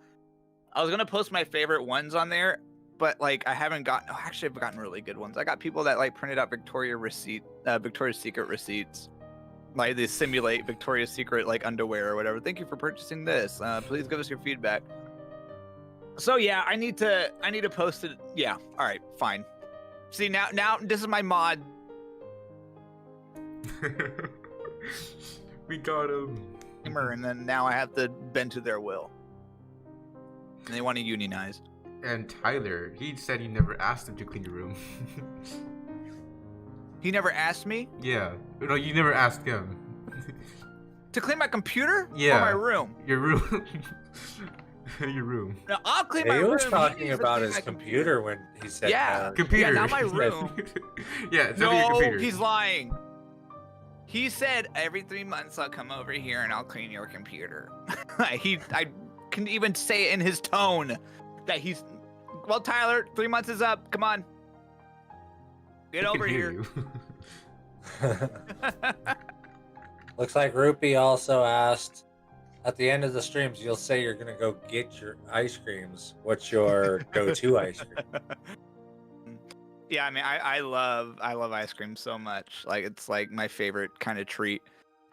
Speaker 3: I was gonna post my favorite ones on there, but like I haven't gotten. Oh, actually, I've gotten really good ones. I got people that like printed out Victoria's Secret receipts. Like they simulate Victoria's Secret like underwear or whatever. Thank you for purchasing this. Please give us your feedback. So yeah, I need to post it. Yeah, all right, fine. See now this is my mod.
Speaker 1: We got him.
Speaker 3: And then now I have to bend to their will. And they want to unionize.
Speaker 1: And Tyler, he said he never asked him to clean your room.
Speaker 3: He never asked me
Speaker 1: Yeah. No, you never asked him.
Speaker 3: to clean my computer
Speaker 1: Yeah.
Speaker 3: or my room.
Speaker 1: Your room. Your room.
Speaker 3: No, I'll clean
Speaker 2: Yeah,
Speaker 3: my
Speaker 2: he
Speaker 3: room.
Speaker 2: was talking
Speaker 3: needs to
Speaker 2: about
Speaker 3: clean
Speaker 2: his
Speaker 3: my
Speaker 2: computer when he said
Speaker 3: Yeah.
Speaker 1: Computer.
Speaker 3: Yeah, not my room.
Speaker 1: Yeah, it's not your
Speaker 3: No,
Speaker 1: computer.
Speaker 3: he's lying. He said every 3 months I'll come over here and I'll clean your computer. I can even say it in his tone that he's. Well, Tyler, 3 months is up. Come on, get
Speaker 1: He can
Speaker 3: over
Speaker 1: hear
Speaker 3: here.
Speaker 1: you.
Speaker 2: Looks like Rupee also asked, at the end of the streams, you'll say you're gonna go get your ice creams. What's your go-to ice cream?
Speaker 3: Yeah, I mean, I love ice cream so much. Like it's like my favorite kind of treat.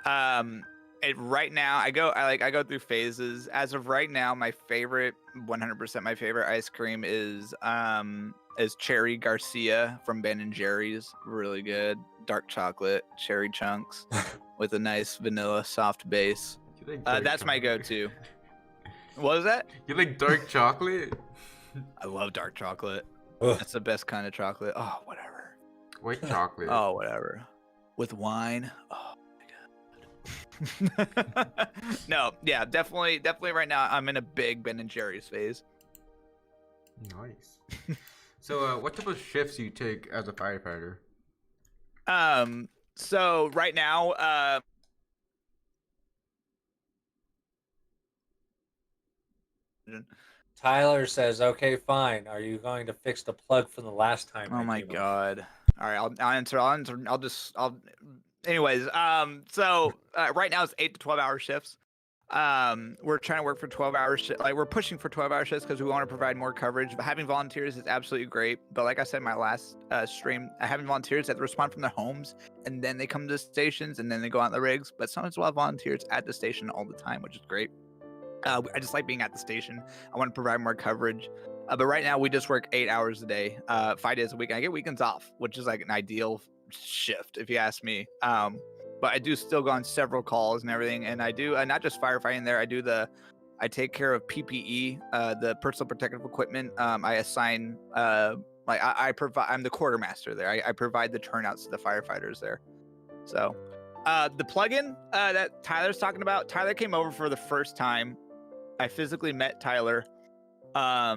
Speaker 3: Right now I go through phases. As of right now, my favorite, 100% my favorite ice cream is Cherry Garcia from Ben and Jerry's. Really good, dark chocolate, cherry chunks with a nice vanilla soft base.
Speaker 1: You like dark
Speaker 3: That's my
Speaker 1: chocolate?
Speaker 3: go-to. What was that?
Speaker 1: You like dark chocolate?
Speaker 3: I love dark chocolate.
Speaker 2: Ugh.
Speaker 3: That's the best kind of chocolate. Oh, whatever.
Speaker 1: White chocolate.
Speaker 3: Oh, whatever. With wine. Oh my god. No, yeah, definitely right now I'm in a big Ben and Jerry's phase.
Speaker 1: Nice. So, what type of shifts do you take as a firefighter?
Speaker 3: So right now,
Speaker 2: Tyler says, "Okay, fine. Are you going to fix the plug from the last time?"
Speaker 3: oh
Speaker 2: I
Speaker 3: my
Speaker 2: came over?"
Speaker 3: god. All right, I'll answer. Anyways, so right now it's 8 to 12-hour shifts. We're trying to work for 12-hour shifts. Like we're pushing for 12-hour shifts because we want to provide more coverage. But having volunteers is absolutely great. But like I said in my last stream, having volunteers that respond from their homes and then they come to the stations and then they go out in the rigs. But sometimes we'll have volunteers at the station all the time, which is great. I just like being at the station. I want to provide more coverage. But right now we just work 8 hours a day, 5 days a week. And I get weekends off, which is like an ideal shift if you ask me. But I do still go on several calls and everything, and I do not just firefighting there. I take care of PPE, the personal protective equipment. I assign I provide. I'm the quartermaster there. I provide the turnouts to the firefighters there. So the plugin that Tyler's talking about, Tyler came over for the first time. I physically met Tyler. I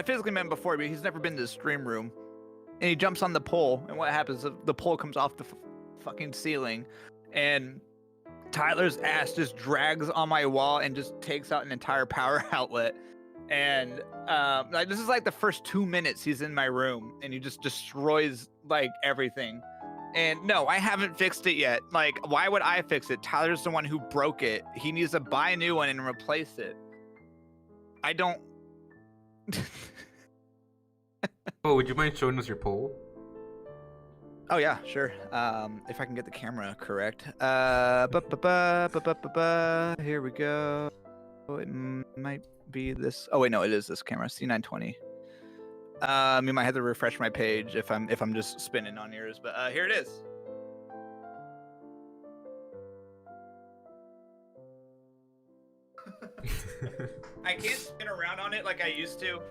Speaker 3: physically met him before, but he's never been to the stream room. And he jumps on the pole, and what happens? The pole comes off the fucking ceiling, and Tyler's ass just drags on my wall and just takes out an entire power outlet. And this is like the first 2 minutes he's in my room, and he just destroys like everything. And no, I haven't fixed it yet. Like, why would I fix it? Tyler's the one who broke it. He needs to buy a new one and replace it. I don't.
Speaker 1: Oh, would you mind showing us your poll?
Speaker 3: Oh yeah, sure. If I can get the camera correct. Here we go. It might be this. Oh wait, no, it is this camera, C920. You might have to refresh my page if I'm just spinning on yours, but here it is. I can't spin around on it like I used to,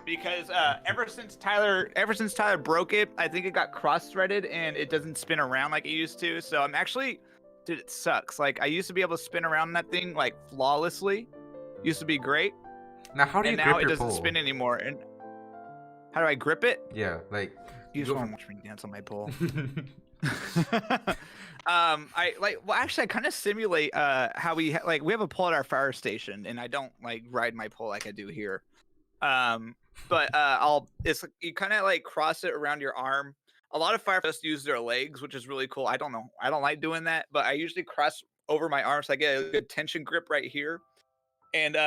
Speaker 3: because ever since Tyler broke it, I think it got cross-threaded and it doesn't spin around like it used to. So I'm actually, dude, it sucks. Like I used to be able to spin around that thing like flawlessly. Used to be great.
Speaker 1: Now, how do you
Speaker 3: And
Speaker 1: grip
Speaker 3: now it
Speaker 1: your
Speaker 3: doesn't
Speaker 1: pole?
Speaker 3: And anymore. And how do I grip it?
Speaker 1: Yeah, like.
Speaker 3: You just
Speaker 1: go-
Speaker 3: want to watch me dance on my pole. I kind of simulate how we we have a pole at our fire station, and I don't like ride my pole like I do here. But you kind of like cross it around your arm. A lot of firefighters use their legs, which is really cool. I don't know. I don't like doing that, but I usually cross over my arm, so I get a good tension grip right here. And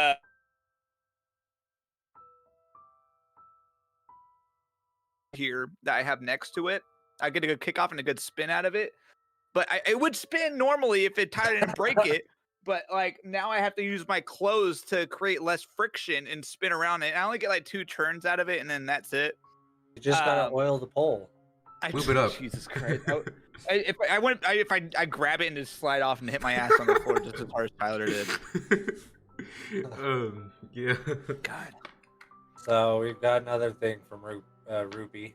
Speaker 3: here that I have next to it, I get a good kick off and a good spin out of it. But it would spin normally if Tyler didn't break it. But like now I have to use my clothes to create less friction and spin around it. I only get like 2 turns out of it, and then that's it.
Speaker 2: You just gotta oil the pole.
Speaker 1: Move it up.
Speaker 3: Jesus Christ! If I grab it and just slide off and hit my ass on the floor just as hard as Tyler did.
Speaker 1: Yeah.
Speaker 3: God.
Speaker 2: So we've got another thing from Ruby.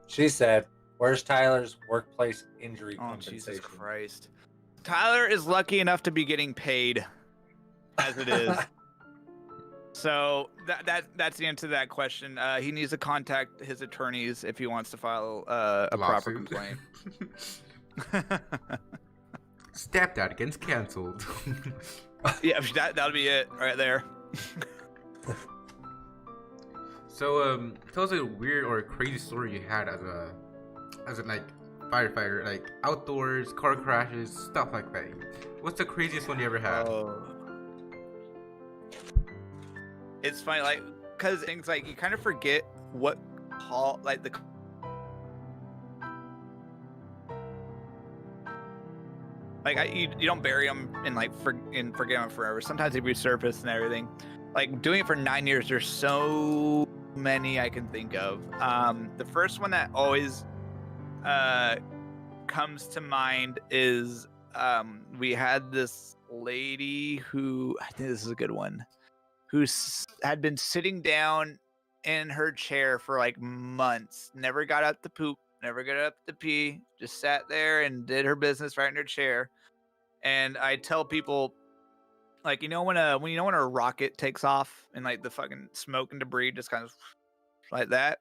Speaker 2: She said, "Where's Tyler's workplace injury compensation?"
Speaker 3: Jesus Christ! Tyler is lucky enough to be getting paid, as it is. So that's the answer to that question. He needs to contact his attorneys if he wants to file a proper complaint.
Speaker 1: Stepdad gets canceled.
Speaker 3: Yeah, that'll be it right there.
Speaker 1: So, tell us a weird or a crazy story you had as a like firefighter, like outdoors, car crashes, stuff like that. What's the craziest one you ever had?
Speaker 3: It's funny, like, cause things like you kind of forget what call like the. Like you don't bury them and forget them forever. Sometimes they resurface and everything. Like doing it for 9 years, there's so many I can think of. The first one that always comes to mind is we had this lady who, I think this is a good one, who had been sitting down in her chair for like months, never got up to poop, never got up to pee, just sat there and did her business right in her chair. And I tell people, like, when a rocket takes off and like the fucking smoke and debris just kind of like that,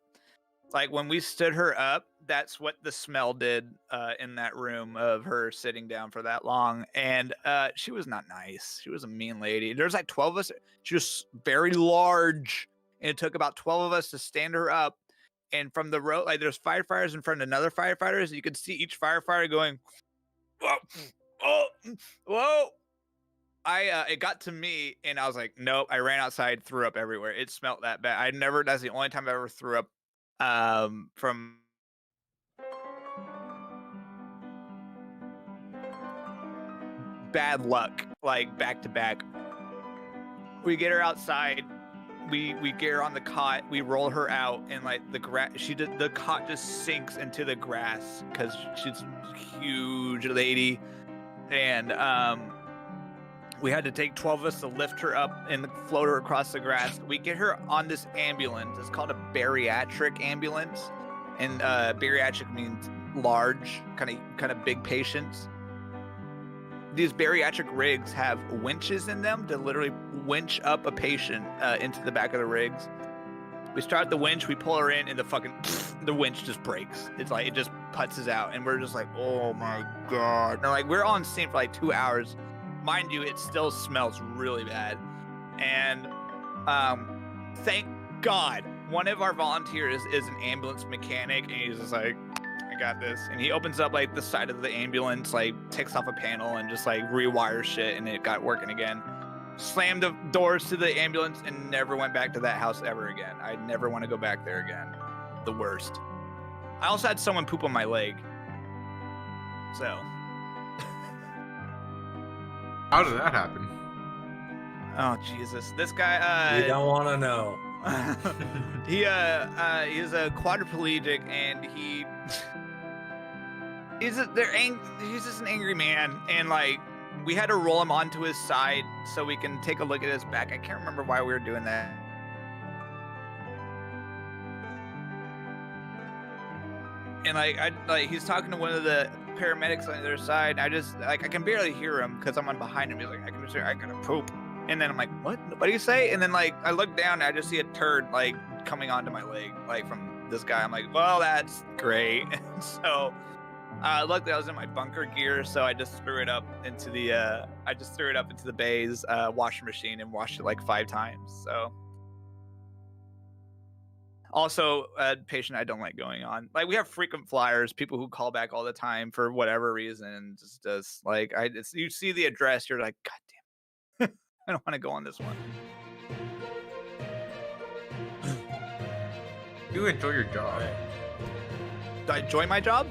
Speaker 3: like when we stood her up, that's what the smell did in that room of her sitting down for that long. And she was not nice. She was a mean lady. There's like 12 of us. She was very large, and it took about 12 of us to stand her up. And from the road, like there's firefighters in front of another firefighters. You could see each firefighter going, whoa, oh, whoa. It got to me, and I was like, nope. I ran outside, threw up everywhere. It smelled that bad. That's the only time I ever threw up from bad luck, like back to back. We get her outside, we get her on the cot, we roll her out, and like the cot just sinks into the grass because she's a huge lady. And we had to take 12 of us to lift her up and float her across the grass. We get her on this ambulance. It's called a bariatric ambulance, and bariatric means large, kind of big patients. These bariatric rigs have winches in them to literally winch up a patient into the back of the rigs. We start the winch, we pull her in, and the winch just breaks. It's like it just putzes out, and we're just like, oh my god! And like we're on scene for like 2 hours. Mind you, it still smells really bad. And thank God, one of our volunteers is an ambulance mechanic, and he's just like, I got this. And he opens up like the side of the ambulance, like takes off a panel and just like rewires shit, and it got working again. Slammed the doors to the ambulance and never went back to that house ever again. I never want to go back there again. The worst. I also had someone poop on my leg. So.
Speaker 1: How did that happen?
Speaker 3: Oh Jesus! This guy.
Speaker 2: You don't want to know.
Speaker 3: He is a quadriplegic, and he's just an angry man, and like we had to roll him onto his side so we can take a look at his back. I can't remember why we were doing that. And like he's talking to one of the paramedics on the other side. I just I can barely hear him because I'm on behind him. He's like, I can just hear, I gotta poop. And then I'm like, what do you say? And then like I look down and I just see a turd like coming onto my leg, like from this guy. I'm like, well, that's great. And so luckily I was in my bunker gear, so I just threw it up into the bay's washing machine and washed it like 5 times. So Also, patient I don't like going on. Like we have frequent flyers, people who call back all the time for whatever reason. Just like you see the address, you're like, God damn, I don't want to go on this one.
Speaker 1: Do you enjoy your job?
Speaker 3: Do I enjoy my job?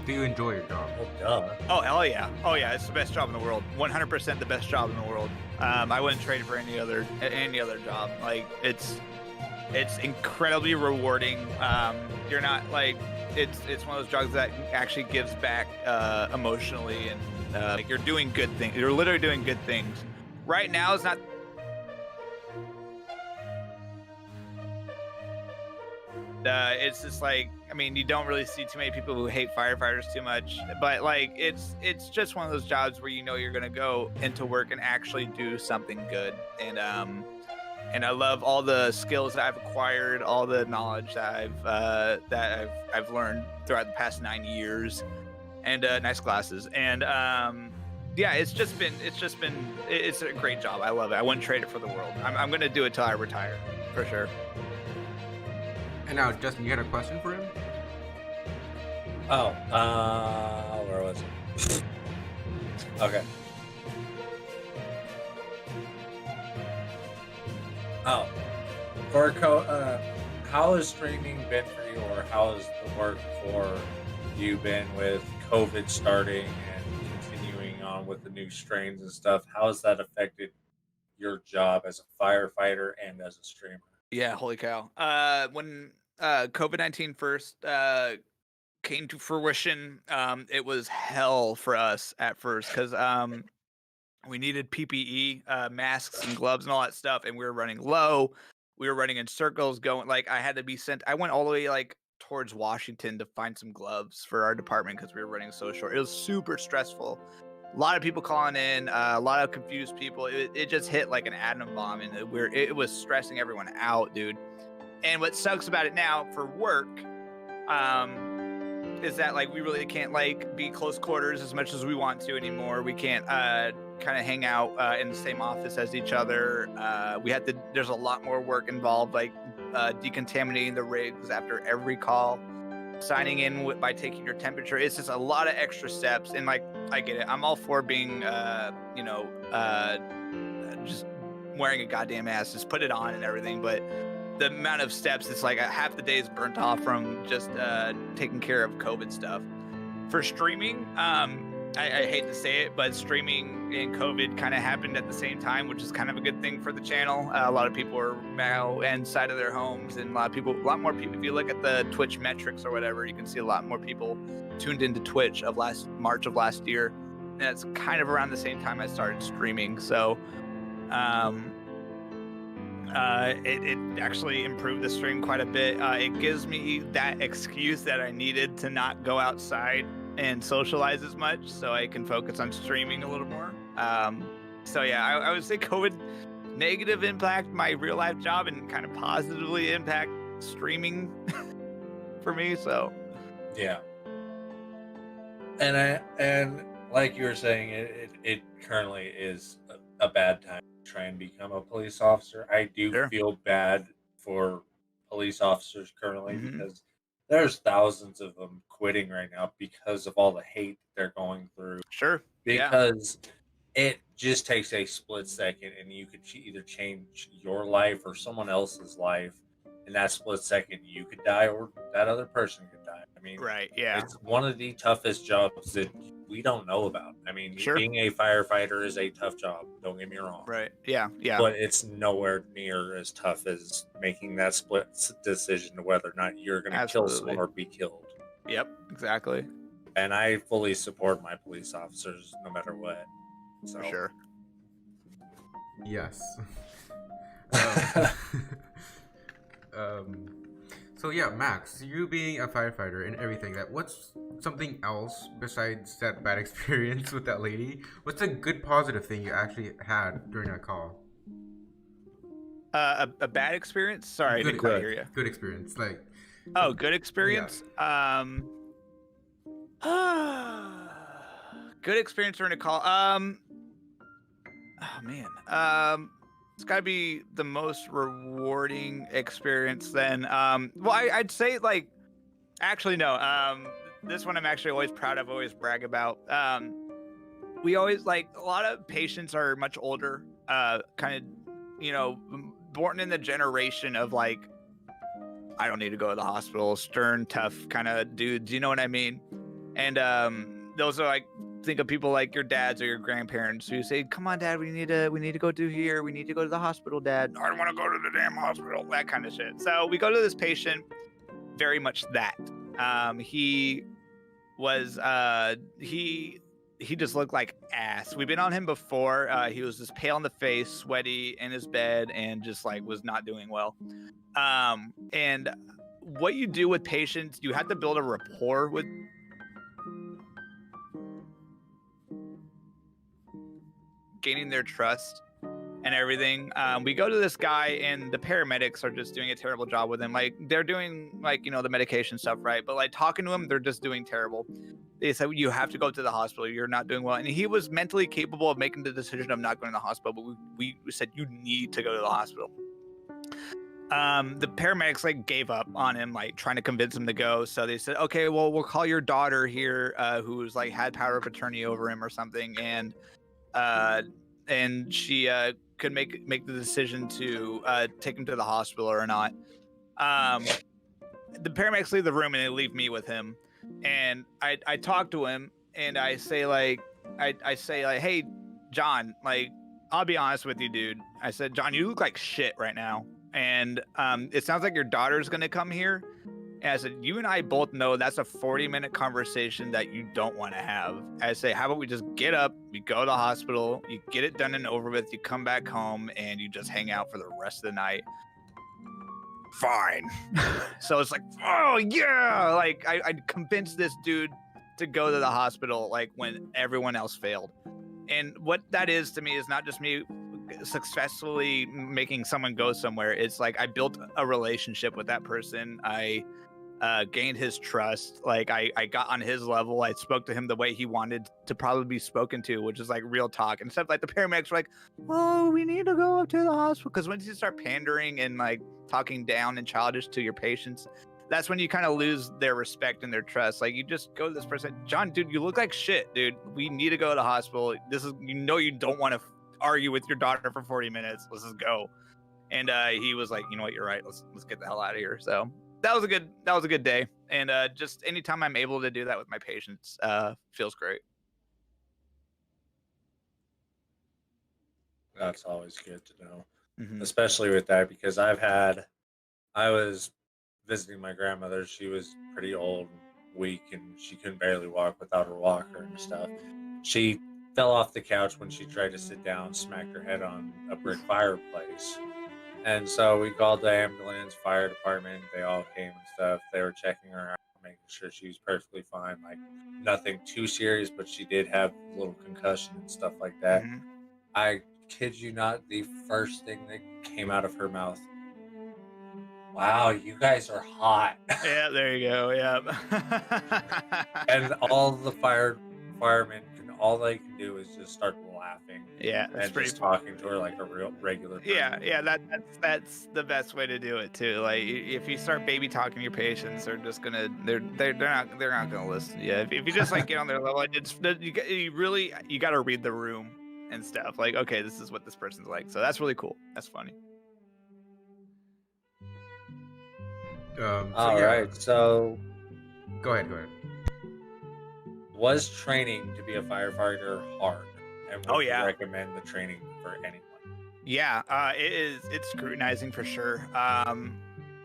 Speaker 1: Do you enjoy your job?
Speaker 2: Well, duh.
Speaker 3: Oh hell yeah! Oh yeah, it's the best job in the world. 100% the best job in the world. I wouldn't trade it for any other job. Like it's incredibly rewarding. You're not like it's one of those jobs that actually gives back emotionally, and like you're doing good things. You're literally doing good things. Right now is not. It's just like, I mean, you don't really see too many people who hate firefighters too much, but like it's just one of those jobs where you know you're gonna go into work and actually do something good, and I love all the skills that I've acquired, all the knowledge that I've learned throughout the past 9 years, and nice glasses, and yeah, it's a great job. I love it. I wouldn't trade it for the world. I'm gonna do it till I retire, for sure.
Speaker 1: And now, Justin, you had a question for him?
Speaker 2: Oh, where was it? Okay. Oh, how has streaming been for you, or how has the work for you been with COVID starting and continuing on with the new strains and stuff? How has that affected your job as a firefighter and as a streamer?
Speaker 3: Yeah, holy cow. When COVID-19 first came to fruition, it was hell for us at first because we needed PPE, masks and gloves and all that stuff, and we were running low. We were running in circles, going like I had to be sent. I went all the way like towards Washington to find some gloves for our department because we were running so short. It was super stressful. A lot of people calling in, a lot of confused people. It just hit like an atom bomb, and it was stressing everyone out, dude. And what sucks about it now for work, is that like we really can't like be close quarters as much as we want to anymore. We can't kind of hang out in the same office as each other. There's a lot more work involved, like decontaminating the rigs after every call, signing in by taking your temperature. It's just a lot of extra steps, and like I get it. I'm all for being just wearing a goddamn mask, just put it on and everything, but the amount of steps, it's like half the day is burnt off from just taking care of COVID stuff. For streaming, I hate to say it, but streaming and COVID kind of happened at the same time, which is kind of a good thing for the channel. A lot of people are now inside of their homes, and a lot more people. If you look at the Twitch metrics or whatever, you can see a lot more people tuned into Twitch of March of last year. And that's kind of around the same time I started streaming. So, it actually improved the stream quite a bit. It gives me that excuse that I needed to not go outside and socialize as much, so I can focus on streaming a little more. So yeah, I would say COVID negative impact my real life job and kind of positively impact streaming for me. So
Speaker 2: yeah, and like you were saying, it currently is a bad time to try and become a police officer. I do feel bad for police officers currently because there's thousands of them quitting right now because of all the hate they're going through.
Speaker 3: Sure.
Speaker 2: Because it just takes a split second, and you could either change your life or someone else's life. In that split second, you could die or that other person could die. I mean,
Speaker 3: right. Yeah.
Speaker 2: It's one of the toughest jobs that we don't know about. I mean, being a firefighter is a tough job. Don't get me wrong.
Speaker 3: Right. Yeah. Yeah.
Speaker 2: But it's nowhere near as tough as making that split decision to whether or not you're going to kill someone or be killed.
Speaker 3: Yep. Exactly.
Speaker 2: And I fully support my police officers no matter what. So.
Speaker 3: For sure.
Speaker 1: Yes. So yeah, Max, you being a firefighter and everything, what's something else besides that bad experience with that lady? What's a good positive thing you actually had during that call?
Speaker 3: A bad experience? Sorry, I didn't quite hear you.
Speaker 1: Good experience, like.
Speaker 3: Oh, good experience. Yeah. Good experience during a call. Oh man. It's got to be the most rewarding experience then. Well, I'd say like, actually no. This one I'm actually always proud of, always brag about. We always like a lot of patients are much older, kind of, born in the generation of like, I don't need to go to the hospital, stern, tough kind of dudes. You know what I mean? And those are like, think of people like your dads or your grandparents who say, "Come on, Dad, we need to go do here. We need to go to the hospital, Dad. I don't want to go to the damn hospital." That kind of shit. So we go to this patient, very much that. He was he just looked like ass. We've been on him before. He was just pale in the face, sweaty in his bed, and just like was not doing well. And what you do with patients, you have to build a rapport with gaining their trust and everything. We go to this guy and the paramedics are just doing a terrible job with him. Like they're doing like, the medication stuff, right? But like talking to him, they're just doing terrible. They said, you have to go to the hospital. You're not doing well. And he was mentally capable of making the decision of not going to the hospital. But we said, you need to go to the hospital. The paramedics like gave up on him, like trying to convince him to go. So they said, okay, well, we'll call your daughter here, who's like had power of attorney over him or something. And she could make the decision to take him to the hospital or not. The paramedics leave the room and they leave me with him. And I talk to him and I say like, hey, John, like, I'll be honest with you, dude. I said, John, you look like shit right now. And it sounds like your daughter's going to come here. And I said, you and I both know that's a 40-minute conversation that you don't want to have. I say, how about we just get up, we go to the hospital, you get it done and over with, you come back home, and you just hang out for the rest of the night. Fine. So it's like, oh, yeah. Like, I convinced this dude to go to the hospital, like, when everyone else failed. And what that is to me is not just me successfully making someone go somewhere. It's like I built a relationship with that person. I gained his trust. Like I got on his level. I spoke to him the way he wanted to probably be spoken to, which is like real talk. And stuff like the paramedics were like, oh, we need to go up to the hospital. Because once you start pandering and like talking down and childish to your patients, that's when you kind of lose their respect and their trust. Like you just go to this person, John, dude, you look like shit, dude. We need to go to the hospital. This is, you don't want to argue with your daughter for 40 minutes. Let's just go. And he was like, you know what, you're right. Let's get the hell out of here. So that was a good day. And just anytime I'm able to do that with my patients, feels great.
Speaker 2: That's always good to know,
Speaker 3: Mm-hmm.
Speaker 2: especially with that, because I was visiting my grandmother. She was pretty old and weak, and she couldn't barely walk without her walker and stuff. She fell off the couch when she tried to sit down, smacked her head on a brick fireplace. And so we called the ambulance, fire department. They all came and stuff. They were checking her out, making sure she was perfectly fine. Like nothing too serious, but she did have a little concussion and stuff like that.
Speaker 3: Mm-hmm.
Speaker 2: I kid you not, the first thing that came out of her mouth, wow, you guys are hot.
Speaker 3: Yeah, there you go. Yeah.
Speaker 2: And all the firemen all they can do is just start laughing.
Speaker 3: Yeah, that's
Speaker 2: and
Speaker 3: pretty
Speaker 2: just talking to her like a real regular person.
Speaker 3: Yeah, that's the best way to do it too. Like if you start baby talking your patients, they're just gonna they're not gonna listen. Yeah, if you just like get on their level, you got to read the room and stuff. Like, okay, this is what this person's like. So that's really cool. That's funny.
Speaker 2: All right, so
Speaker 1: Go ahead.
Speaker 2: was training to be a firefighter hard? And would you
Speaker 3: yeah.
Speaker 2: recommend the training for anyone?
Speaker 3: Yeah, it's scrutinizing for sure.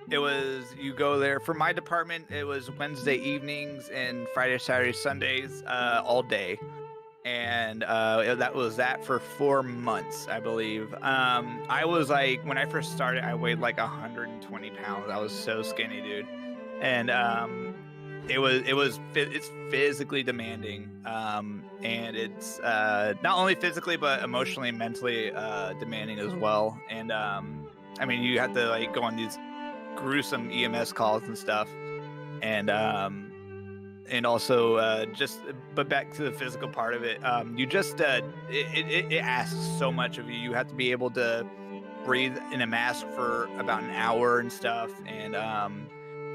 Speaker 3: You go there for my department. It was Wednesday evenings and Friday, Saturday, Sundays, all day. And that was that for 4 months, I believe. I was like, when I first started, I weighed like 120 pounds. I was so skinny, dude. And it's physically demanding, and it's not only physically but emotionally and mentally demanding as well. And I mean, you have to like go on these gruesome EMS calls and stuff, and also but back to the physical part of it, you just it asks so much of you. You have to be able to breathe in a mask for about an hour and stuff, and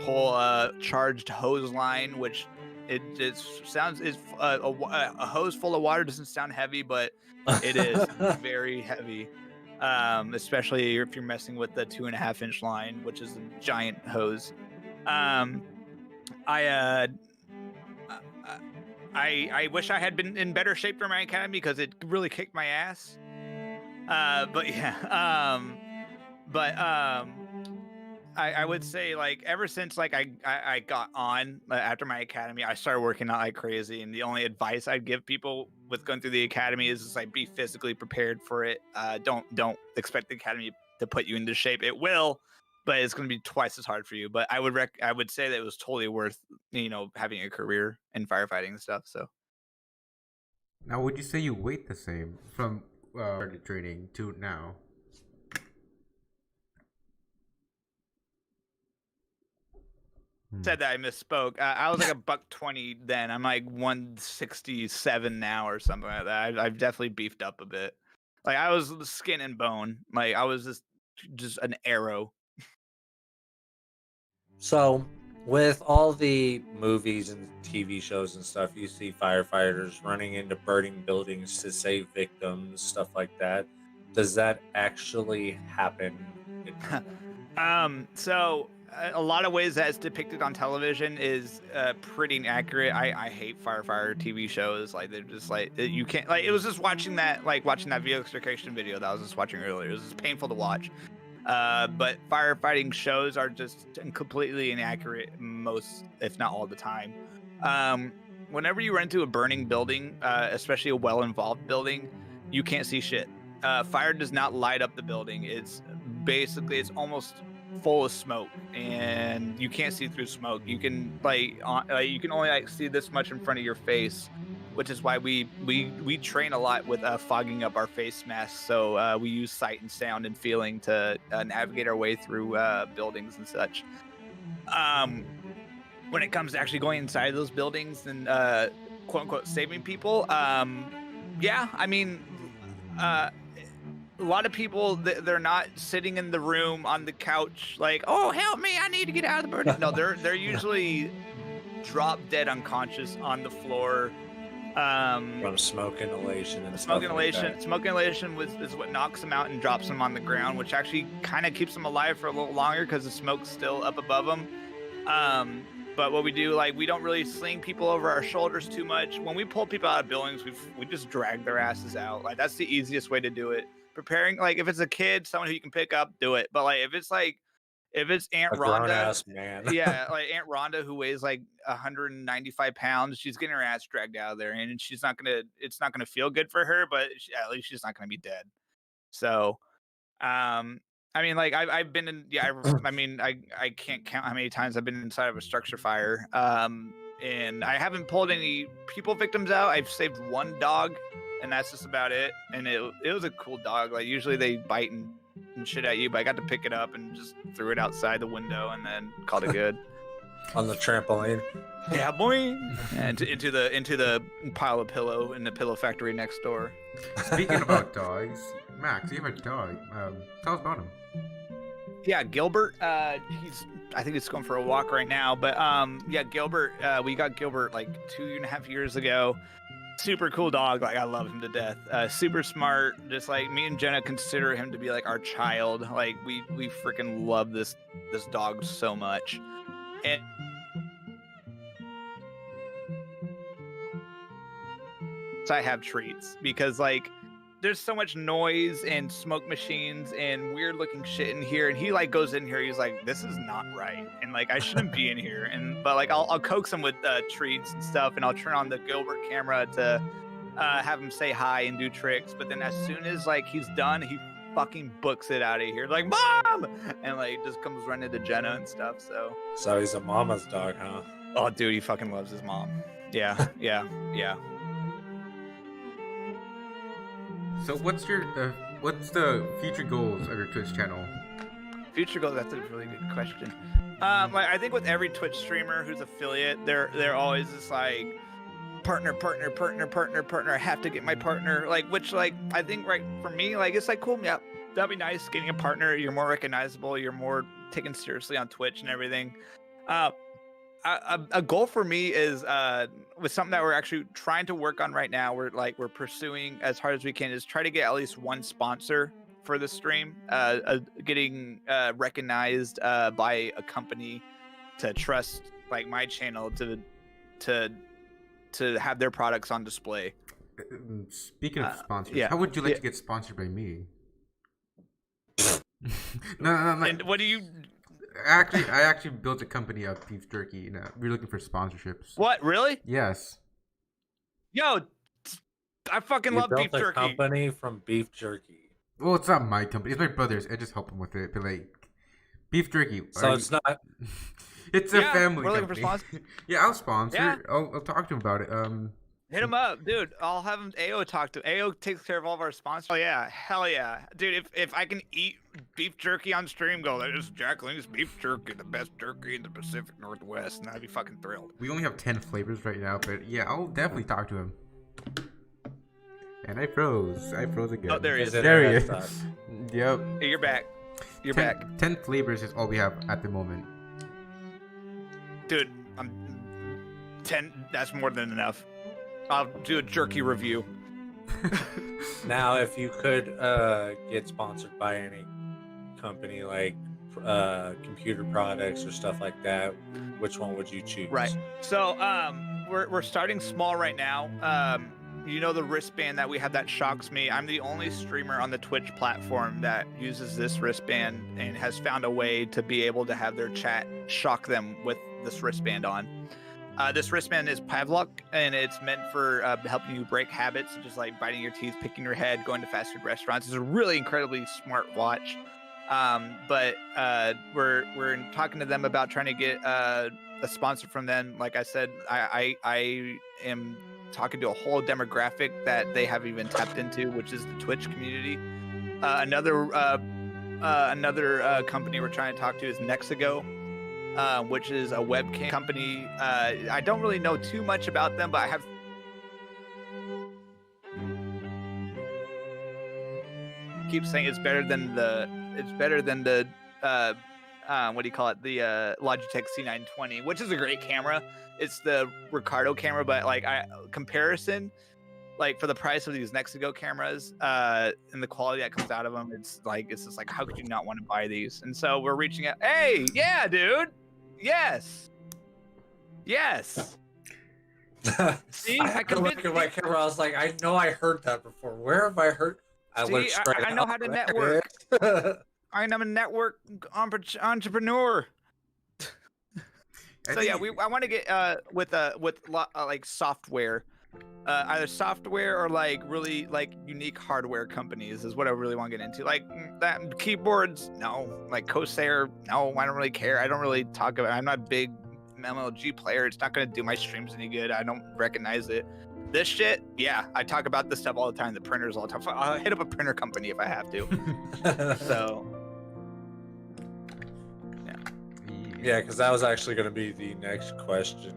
Speaker 3: pull a charged hose line, which it sounds is a hose full of water doesn't sound heavy, but it is very heavy. Especially if you're messing with the 2.5-inch line, which is a giant hose. I wish I had been in better shape for my academy because it really kicked my ass. But yeah, I would say like ever since like I got on after my academy, I started working out like crazy, and the only advice I'd give people with going through the academy is just like be physically prepared for it. Don't expect the academy to put you into shape. It will, but it's going to be twice as hard for you. But I would say that it was totally worth having a career in firefighting and stuff. So
Speaker 1: Now, would you say you weight the same from started training to now?
Speaker 3: said that I misspoke. I was like a $120 then. I'm like 167 now or something like that. I've definitely beefed up a bit. Like I was skin and bone. Like I was just an arrow.
Speaker 2: So, with all the movies and TV shows and stuff, you see firefighters running into burning buildings to save victims, stuff like that. Does that actually happen?
Speaker 3: So a lot of ways that it's depicted on television is pretty inaccurate. I hate firefighter TV shows. Like they're just like you can't like. It was just watching that vehicle extrication video that I was just watching earlier. It was just painful to watch. But firefighting shows are just completely inaccurate most, if not all the time. Whenever you run into a burning building, especially a well-involved building, you can't see shit. Fire does not light up the building. It's almost full of smoke, and you can't see through smoke. You can you can only see this much in front of your face, which is why we train a lot with fogging up our face masks. So we use sight and sound and feeling to navigate our way through buildings and such. When it comes to actually going inside those buildings and quote unquote saving people, yeah, I mean, a lot of people, they're not sitting in the room on the couch like, oh, help me, I need to get out of the burning. No, they're usually drop dead unconscious on the floor.
Speaker 2: From smoke inhalation and
Speaker 3: smoke inhalation. Smoke inhalation is what knocks them out and drops them on the ground, which actually kind of keeps them alive for a little longer because the smoke's still up above them. But what we do, like, we don't really sling people over our shoulders too much. When we pull people out of buildings, we just drag their asses out. Like, that's the easiest way to do it. Preparing, like, if it's a kid, someone who you can pick up, do it. But like, if it's Aunt Rhonda,
Speaker 2: man.
Speaker 3: yeah, like Aunt Rhonda, who weighs like 195 pounds, she's getting her ass dragged out of there, and it's not gonna feel good for her, but at least she's not gonna be dead. So, I mean, like I've been in, yeah, I mean, I can't count how many times I've been inside of a structure fire, and I haven't pulled any people victims out. I've saved one dog, and that's just about it. And it was a cool dog. Like usually they bite and shit at you, but I got to pick it up and just threw it outside the window and then called it good.
Speaker 2: On the trampoline.
Speaker 3: Yeah, boy. And into the pile of pillow in the pillow factory next door.
Speaker 1: Speaking about dogs, Max, you have a dog. Tell us about him.
Speaker 3: Yeah, Gilbert. I think he's going for a walk right now. But yeah, Gilbert. We got Gilbert like 2.5 years ago. Super cool dog. Like I love him to death. Super smart. Just like me and Jenna consider him to be like our child. Like we freaking love this dog so much. And I have treats because like there's so much noise and smoke machines and weird looking shit in here, and he like goes in here, he's like, this is not right, and like I shouldn't be in here, but like I'll coax him with treats and stuff, and I'll turn on the Gilbert camera to have him say hi and do tricks, but then as soon as like he's done, he fucking books it out of here like mom, and like just comes running to Jenna and stuff. So
Speaker 2: he's a mama's dog, huh?
Speaker 3: Oh dude, he fucking loves his mom. Yeah.
Speaker 1: So what's the future goals of your Twitch channel?
Speaker 3: Future goals, that's a really good question. Like I think with every Twitch streamer who's affiliate, they're always just like partner. I have to get my partner. Like which like I think right for me, like it's like cool, yeah, that'd be nice. Getting a partner, you're more recognizable. You're more taken seriously on Twitch and everything. A goal for me is with something that we're actually trying to work on right now. We're pursuing as hard as we can is try to get at least one sponsor for the stream, getting recognized by a company to trust like my channel to have their products on display.
Speaker 1: Speaking of sponsors,
Speaker 3: yeah.
Speaker 1: how would you like to get sponsored by me? No.
Speaker 3: And what do you?
Speaker 1: I actually built a company of beef jerky. You know, we're looking for sponsorships.
Speaker 3: What, really?
Speaker 1: Yes.
Speaker 3: Yo, I fucking
Speaker 2: You
Speaker 3: love
Speaker 2: built
Speaker 3: beef
Speaker 2: a
Speaker 3: jerky.
Speaker 2: company from beef jerky.
Speaker 1: Well, it's not my company. It's my brother's. I just help him with it. But like, beef jerky.
Speaker 2: So it's not.
Speaker 1: It's a
Speaker 3: Yeah,
Speaker 1: family
Speaker 3: we're looking for
Speaker 1: company.
Speaker 3: sponsors.
Speaker 1: Yeah, I'll sponsor.
Speaker 3: Yeah.
Speaker 1: I'll talk to him about it.
Speaker 3: Hit him up, dude. I'll have him. AO talk to. AO takes care of all of our sponsors. Oh yeah, hell yeah, dude. If I can eat beef jerky on stream, go. That is Jack Link's beef jerky, the best jerky in the Pacific Northwest, and I'd be fucking thrilled.
Speaker 1: We only have 10 flavors right now, but yeah, I'll definitely talk to him. And I froze. again.
Speaker 3: Oh, there he is.
Speaker 1: There he is. Yep.
Speaker 3: Hey, you're back. You're
Speaker 1: 10,
Speaker 3: back,
Speaker 1: 10 flavors is all we have at the moment.
Speaker 3: dude. I'm 10. That's more than enough. I'll do a jerky review.
Speaker 2: Now, if you could get sponsored by any company like computer products or stuff like that, which one would you choose?
Speaker 3: Right. So we're starting small right now. You know the wristband that we have that shocks me. I'm the only streamer on the Twitch platform that uses this wristband and has found a way to be able to have their chat shock them with this wristband on. This wristband is Pavlok, and it's meant for helping you break habits, such as like biting your teeth, picking your head, going to fast food restaurants. It's a really incredibly smart watch. But we're talking to them about trying to get a sponsor from them. Like I said, I am talking to a whole demographic that they haven't even tapped into, which is the Twitch community. Another company we're trying to talk to is Nexigo, which is a webcam company. I don't really know too much about them, but I have keep saying it's better than the what do you call it, the Logitech C920, which is a great camera. It's the Ricardo camera, but like comparison, like for the price of these Nexigo cameras and the quality that comes out of them, it's just like how could you not want to buy these? And so we're reaching out. Hey, yeah, dude. Yes. See,
Speaker 2: I had to look at my camera. I was like, I know I heard that before. Where have I heard?
Speaker 3: See, I know how to network. I'm a network entrepreneur. So yeah, I want to get with like software, either software or like really like unique hardware companies is what I really want to get into. Like that keyboards, no. Like Corsair, no. I don't really care. I don't really talk about. I'm not a big MLG player. It's not gonna do my streams any good. I don't recognize it. This shit, yeah, I talk about this stuff all the time. The printers all the time. I'll hit up a printer company if I have to. So.
Speaker 2: Yeah, because that was actually going to be the next question,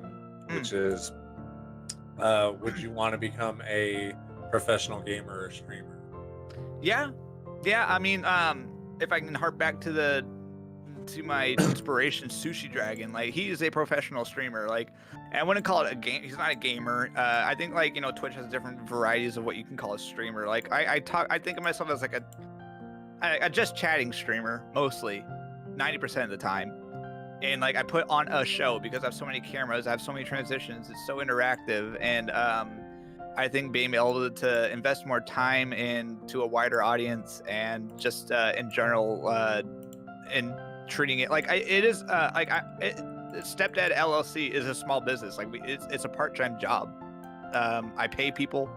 Speaker 2: which is, would you want to become a professional gamer or streamer?
Speaker 3: Yeah. I mean, if I can harp back to my inspiration, Sushi Dragon, like he is a professional streamer. Like, and I wouldn't call it a game. He's not a gamer. I think like Twitch has different varieties of what you can call a streamer. Like I think of myself as like a just chatting streamer mostly, 90% of the time. And like I put on a show because I have so many cameras, I have so many transitions, it's so interactive, and I think being able to invest more time into a wider audience and just in general and treating it like it is Stepdad LLC is a small business. Like it's a part-time job. I pay people,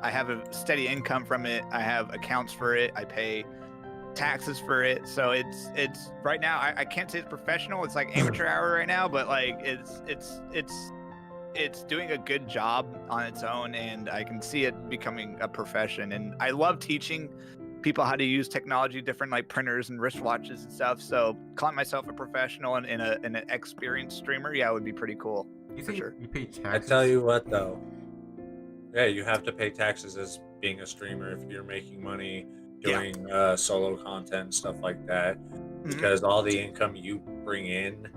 Speaker 3: I have a steady income from it, I have accounts for it, I pay taxes for it, so it's right now I can't say it's professional, it's like amateur hour right now, but like it's doing a good job on its own, and I can see it becoming a profession. And I love teaching people how to use technology, different like printers and wristwatches and stuff. So calling myself a professional and an experienced streamer, yeah, it would be pretty cool.
Speaker 1: You
Speaker 3: for
Speaker 1: think
Speaker 3: sure.
Speaker 1: you pay taxes?
Speaker 2: I tell you what, though. Yeah, you have to pay taxes as being a streamer if you're making money doing solo content and stuff like that,
Speaker 3: Mhm.
Speaker 2: because all the income you bring in,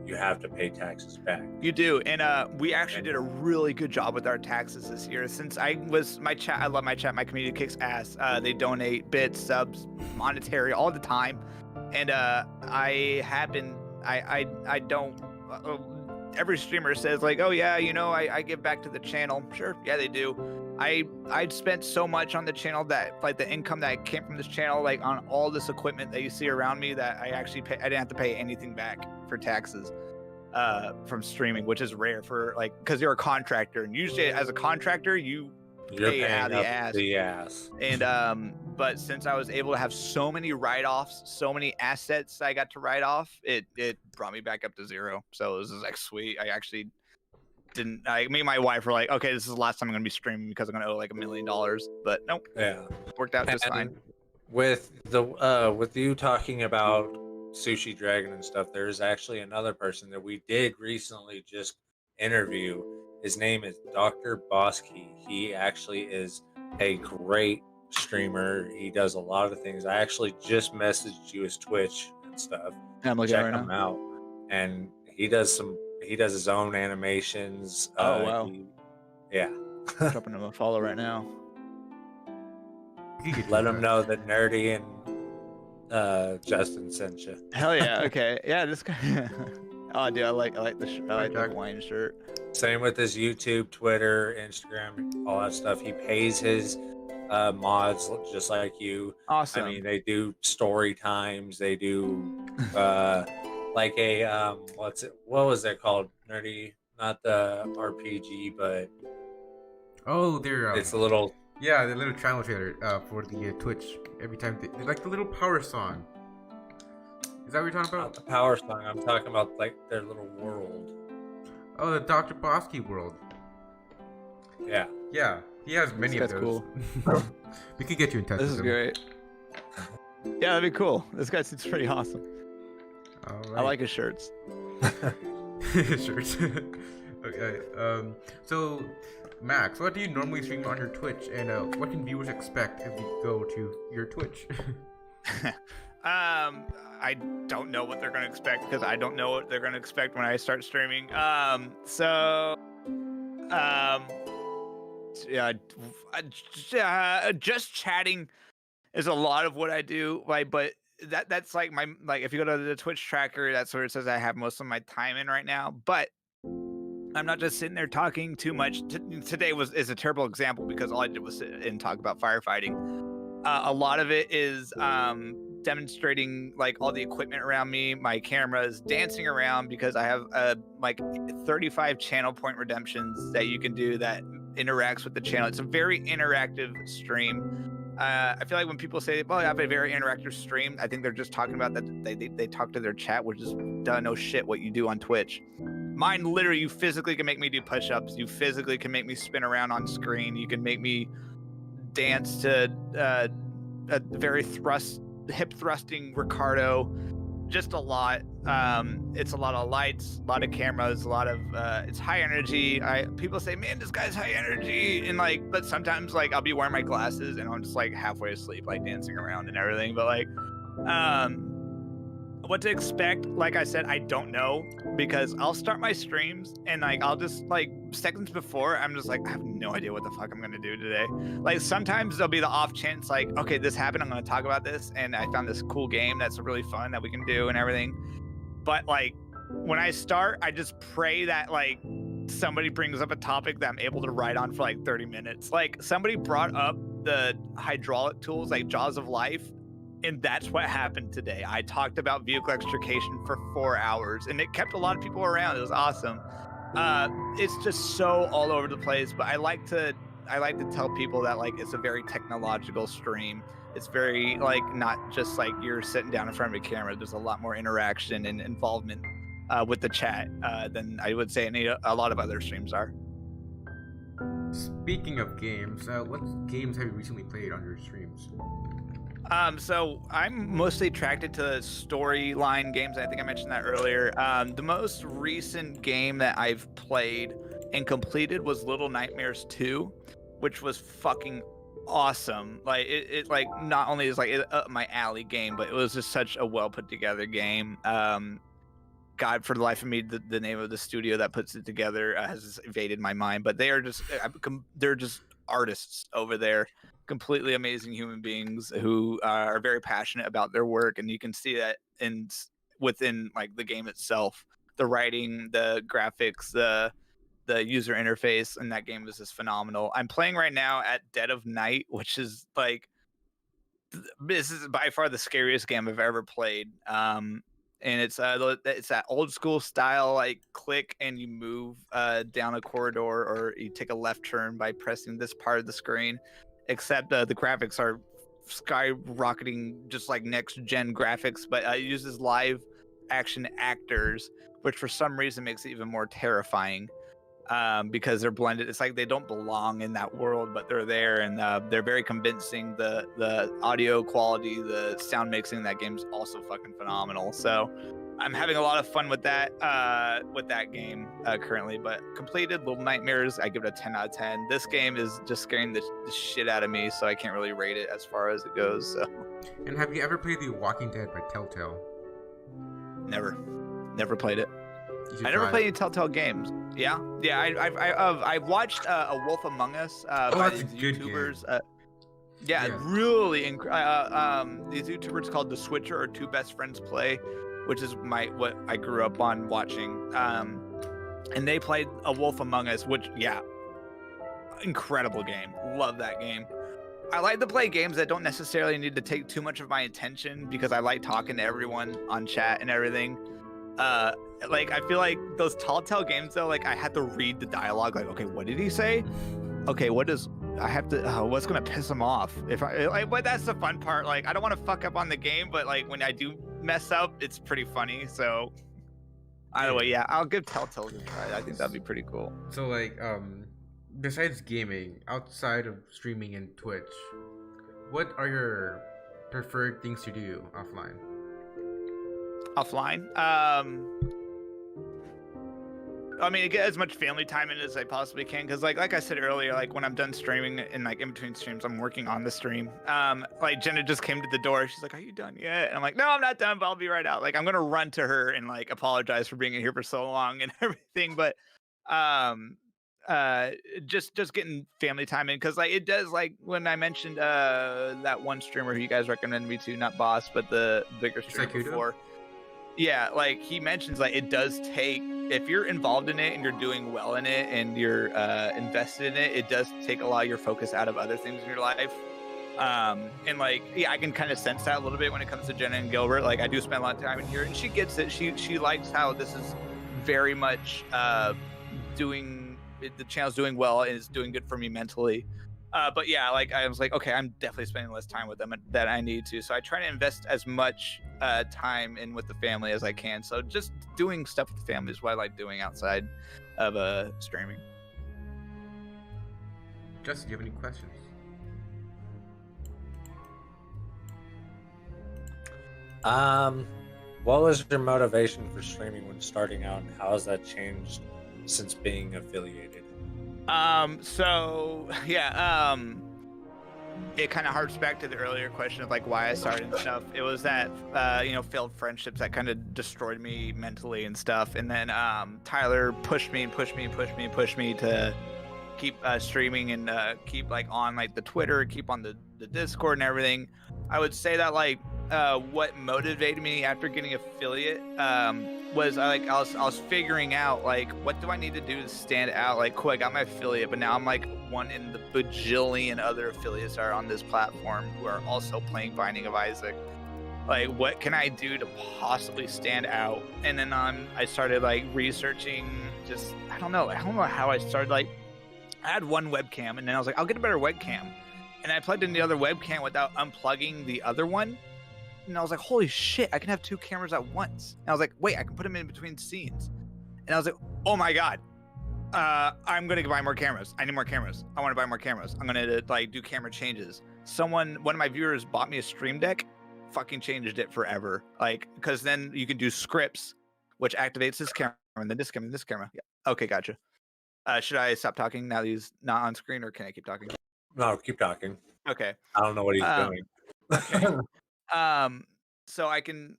Speaker 2: you have to pay taxes back.
Speaker 3: You do, and we actually did a really good job with our taxes this year. Since I love my chat. My community kicks ass. They donate bits, subs, monetary all the time, and I have been. I don't. Every streamer says like, oh yeah, I give back to the channel. Sure, yeah, they do. I spent so much on the channel that like the income that came from this channel, like on all this equipment that you see around me, that I didn't have to pay anything back for taxes from streaming, which is rare for like, because you're a contractor, and usually as a contractor you're pay out
Speaker 2: paying
Speaker 3: the
Speaker 2: up
Speaker 3: ass.
Speaker 2: the ass.
Speaker 3: And but since I was able to have so many write-offs, so many assets I got to write off, it brought me back up to zero. So this is like sweet. I actually didn't. Me and my wife were like, okay, this is the last time I'm gonna be streaming because I'm gonna owe like $1 million. But nope,
Speaker 2: Yeah.
Speaker 3: worked out just
Speaker 2: And
Speaker 3: fine.
Speaker 2: with you talking about Sushi Dragon and stuff, there's actually another person that we did recently just interview. His name is Dr. Bosky. He actually is a great streamer. He does a lot of things. I actually just messaged you his Twitch and stuff.
Speaker 3: Yeah, I'm looking
Speaker 2: Check
Speaker 3: at it right
Speaker 2: him
Speaker 3: now.
Speaker 2: out. And he does his own animations.
Speaker 3: Oh, wow.
Speaker 2: Yeah.
Speaker 3: Dropping him a follow right now.
Speaker 2: Let him know that Nerdy and Justin sent you.
Speaker 3: Hell yeah. Okay. Yeah, this guy. Oh, dude, I like the
Speaker 1: Jack.
Speaker 3: Hawaiian shirt.
Speaker 2: Same with his YouTube, Twitter, Instagram, all that stuff. He pays his mods just like you.
Speaker 3: Awesome.
Speaker 2: I mean, they do story times. They do like a what was it called? Nerdy, not the RPG, but
Speaker 1: Oh, they're
Speaker 2: it's a little.
Speaker 1: yeah, the little channel trailer for the Twitch. Every time they like the little power song. Is that what you're talking
Speaker 2: Not
Speaker 1: about?
Speaker 2: the power song. I'm talking about like their little world.
Speaker 1: Oh, the Dr. Bosky world.
Speaker 2: Yeah.
Speaker 1: Yeah, he has many of
Speaker 3: guy's
Speaker 1: those. We could get you in touch.
Speaker 3: This
Speaker 1: with
Speaker 3: is
Speaker 1: him.
Speaker 3: great. Yeah, that'd be cool. This guy seems pretty awesome.
Speaker 1: All
Speaker 3: I
Speaker 1: right.
Speaker 3: like his shirts.
Speaker 1: shirts. Okay. So, Max, what do you normally stream on your Twitch, and what can viewers expect if you go to your Twitch?
Speaker 3: I don't know what they're gonna expect because I don't know what they're gonna expect when I start streaming. Just chatting is a lot of what I do. Like, but that's like if you go to the Twitch tracker, that's where it says I have most of my time in right now. But I'm not just sitting there talking too much. Today is a terrible example because all I did was sit and talk about firefighting. A lot of it is demonstrating like all the equipment around me, my cameras, dancing around because I have like 35 channel point redemptions that you can do that interacts with the channel. It's a very interactive stream. I feel like when people say, well, I have a very interactive stream, I think they're just talking about that they talk to their chat, which is no shit what you do on Twitch. Mine, literally, you physically can make me do push-ups. You physically can make me spin around on screen. You can make me dance to a very hip thrusting Ricardo. Just a lot. It's a lot of lights, a lot of cameras, a lot of it's high energy. People say, man, this guy's high energy, and like, but sometimes like I'll be wearing my glasses and I'm just like halfway asleep, like dancing around and everything. But like, what to expect, like I said, I don't know, because I'll start my streams and like I'll just like seconds before I'm just like, I have no idea what the fuck I'm gonna do today. Like sometimes there'll be the off chance like, okay, this happened, I'm gonna talk about this, and I found this cool game that's really fun that we can do and everything. But like when I start, I just pray that like somebody brings up a topic that I'm able to write on for like 30 minutes. Like somebody brought up the hydraulic tools like Jaws of Life, and that's what happened today. I talked about vehicle extrication for 4 hours, and it kept a lot of people around. It was awesome. It's just so all over the place, but I like to tell people that like it's a very technological stream. It's very like not just like you're sitting down in front of a camera. There's a lot more interaction and involvement with the chat than I would say a lot of other streams are.
Speaker 1: Speaking of games, what games have you recently played on your streams?
Speaker 3: So I'm mostly attracted to storyline games. I think I mentioned that earlier. The most recent game that I've played and completed was Little Nightmares 2, which was fucking awesome. Like it like not only is like it up my alley game, but it was just such a well put together game. God, for the life of me, the name of the studio that puts it together has evaded my mind. But they are just they're just artists over there, completely amazing human beings who are very passionate about their work, and you can see that within like the game itself, the writing, the graphics, the user interface in that game is just phenomenal. I'm playing right now at Dead of Night, which is like this is by far the scariest game I've ever played. And it's that old school style, like click and you move down a corridor, or you take a left turn by pressing this part of the screen. Except the graphics are skyrocketing, just like next gen graphics, but it uses live action actors, which for some reason makes it even more terrifying. Because they're blended. It's like they don't belong in that world, but they're there, and they're very convincing. The audio quality, the sound mixing in that game is also fucking phenomenal. So I'm having a lot of fun with that game currently. But completed Little Nightmares, I give it a 10 out of 10. This game is just scaring the shit out of me, so I can't really rate it as far as it goes. So.
Speaker 1: And have you ever played The Walking Dead by Telltale?
Speaker 3: Never played it. I never played any Telltale games. Yeah. I've watched A Wolf Among Us by these YouTubers. Really. These YouTubers called The Switcher, or Two Best Friends Play, which is what I grew up on watching. And they played A Wolf Among Us, which incredible game. Love that game. I like to play games that don't necessarily need to take too much of my attention, because I like talking to everyone on chat and everything. Like I feel like those Telltale games though, like I had to read the dialogue, like, okay, what did he say? Okay, what's gonna piss him off? But that's the fun part. Like I don't want to fuck up on the game, but like when I do mess up, it's pretty funny. So either way, I'll give Telltale a try. I think that'd be pretty cool.
Speaker 1: So like, besides gaming, outside of streaming and Twitch, what are your preferred things to do offline?
Speaker 3: I mean, get as much family time in as I possibly can, because like I said earlier, like when I'm done streaming and like in between streams, I'm working on the stream. Like Jenna just came to the door. She's like, "Are you done yet?" And I'm like, "No, I'm not done, but I'll be right out." Like I'm gonna run to her and like apologize for being here for so long and everything. But just getting family time in, because like it does, like when I mentioned that one streamer who you guys recommended me to, not Boss, but the bigger streamer before. Yeah, like he mentions, like it does take, if you're involved in it and you're doing well in it and you're invested in it, it does take a lot of your focus out of other things in your life. And like, I can kind of sense that a little bit when it comes to Jenna and Gilbert. Like I do spend a lot of time in here, and she gets it. She likes how this is very much the channel's doing well and it's doing good for me mentally. But yeah, like I was like, okay, I'm definitely spending less time with them that I need to. So I try to invest as much time in with the family as I can. So just doing stuff with the family is what I like doing outside of streaming.
Speaker 1: Justin, do you have any questions?
Speaker 2: What was your motivation for streaming when starting out, and how has that changed since being affiliated?
Speaker 3: It kind of harks back to the earlier question of like why I started and stuff. It was that failed friendships that kind of destroyed me mentally and stuff. And then Tyler pushed me to keep streaming and keep like on like the Twitter, keep on the Discord and everything. I would say that like what motivated me after getting affiliate was I was figuring out like what do I need to do to stand out. Like cool, I got my affiliate, but now I'm like one in the bajillion other affiliates that are on this platform who are also playing Binding of Isaac. Like what can I do to possibly stand out? And then I started like researching, just I don't know how I started. Like I had one webcam, and then I was like, I'll get a better webcam, and I plugged in the other webcam without unplugging the other one. And I was like, holy shit, I can have two cameras at once. And I was like, wait, I can put them in between scenes. And I was like, oh my God, I'm going to buy more cameras. I need more cameras. I want to buy more cameras. I'm going to like do camera changes. One of my viewers bought me a Stream Deck, fucking changed it forever. Like, because then you can do scripts, which activates this camera and then this camera and this camera. Yeah. Okay, gotcha. Should I stop talking now that he's not on screen, or can I keep talking?
Speaker 2: No, keep talking.
Speaker 3: Okay.
Speaker 2: I don't know what he's
Speaker 3: Um,
Speaker 2: doing.
Speaker 3: okay. So I can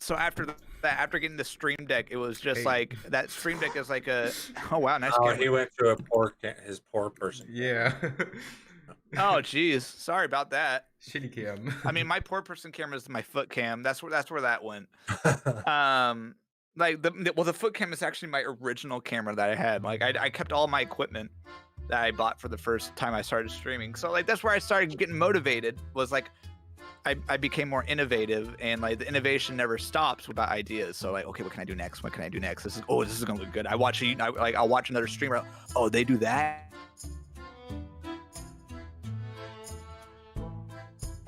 Speaker 3: so after that, after getting the Stream Deck, it was just
Speaker 1: Hey.
Speaker 3: like that Stream Deck is like a oh wow, nice
Speaker 2: Oh,
Speaker 3: camera.
Speaker 2: he went to his poor person.
Speaker 1: Yeah.
Speaker 3: Oh geez, sorry about that.
Speaker 1: Shitty cam.
Speaker 3: I mean, my poor person camera is my foot cam. That's where that went. Like the foot cam is actually my original camera that I had. Like I kept all my equipment that I bought for the first time I started streaming. So like that's where I started getting motivated. Was like I became more innovative, and like the innovation never stops about ideas. So like, okay, what can I do next? What can I do next? This is gonna look good. I'll watch another streamer. Oh, they do that.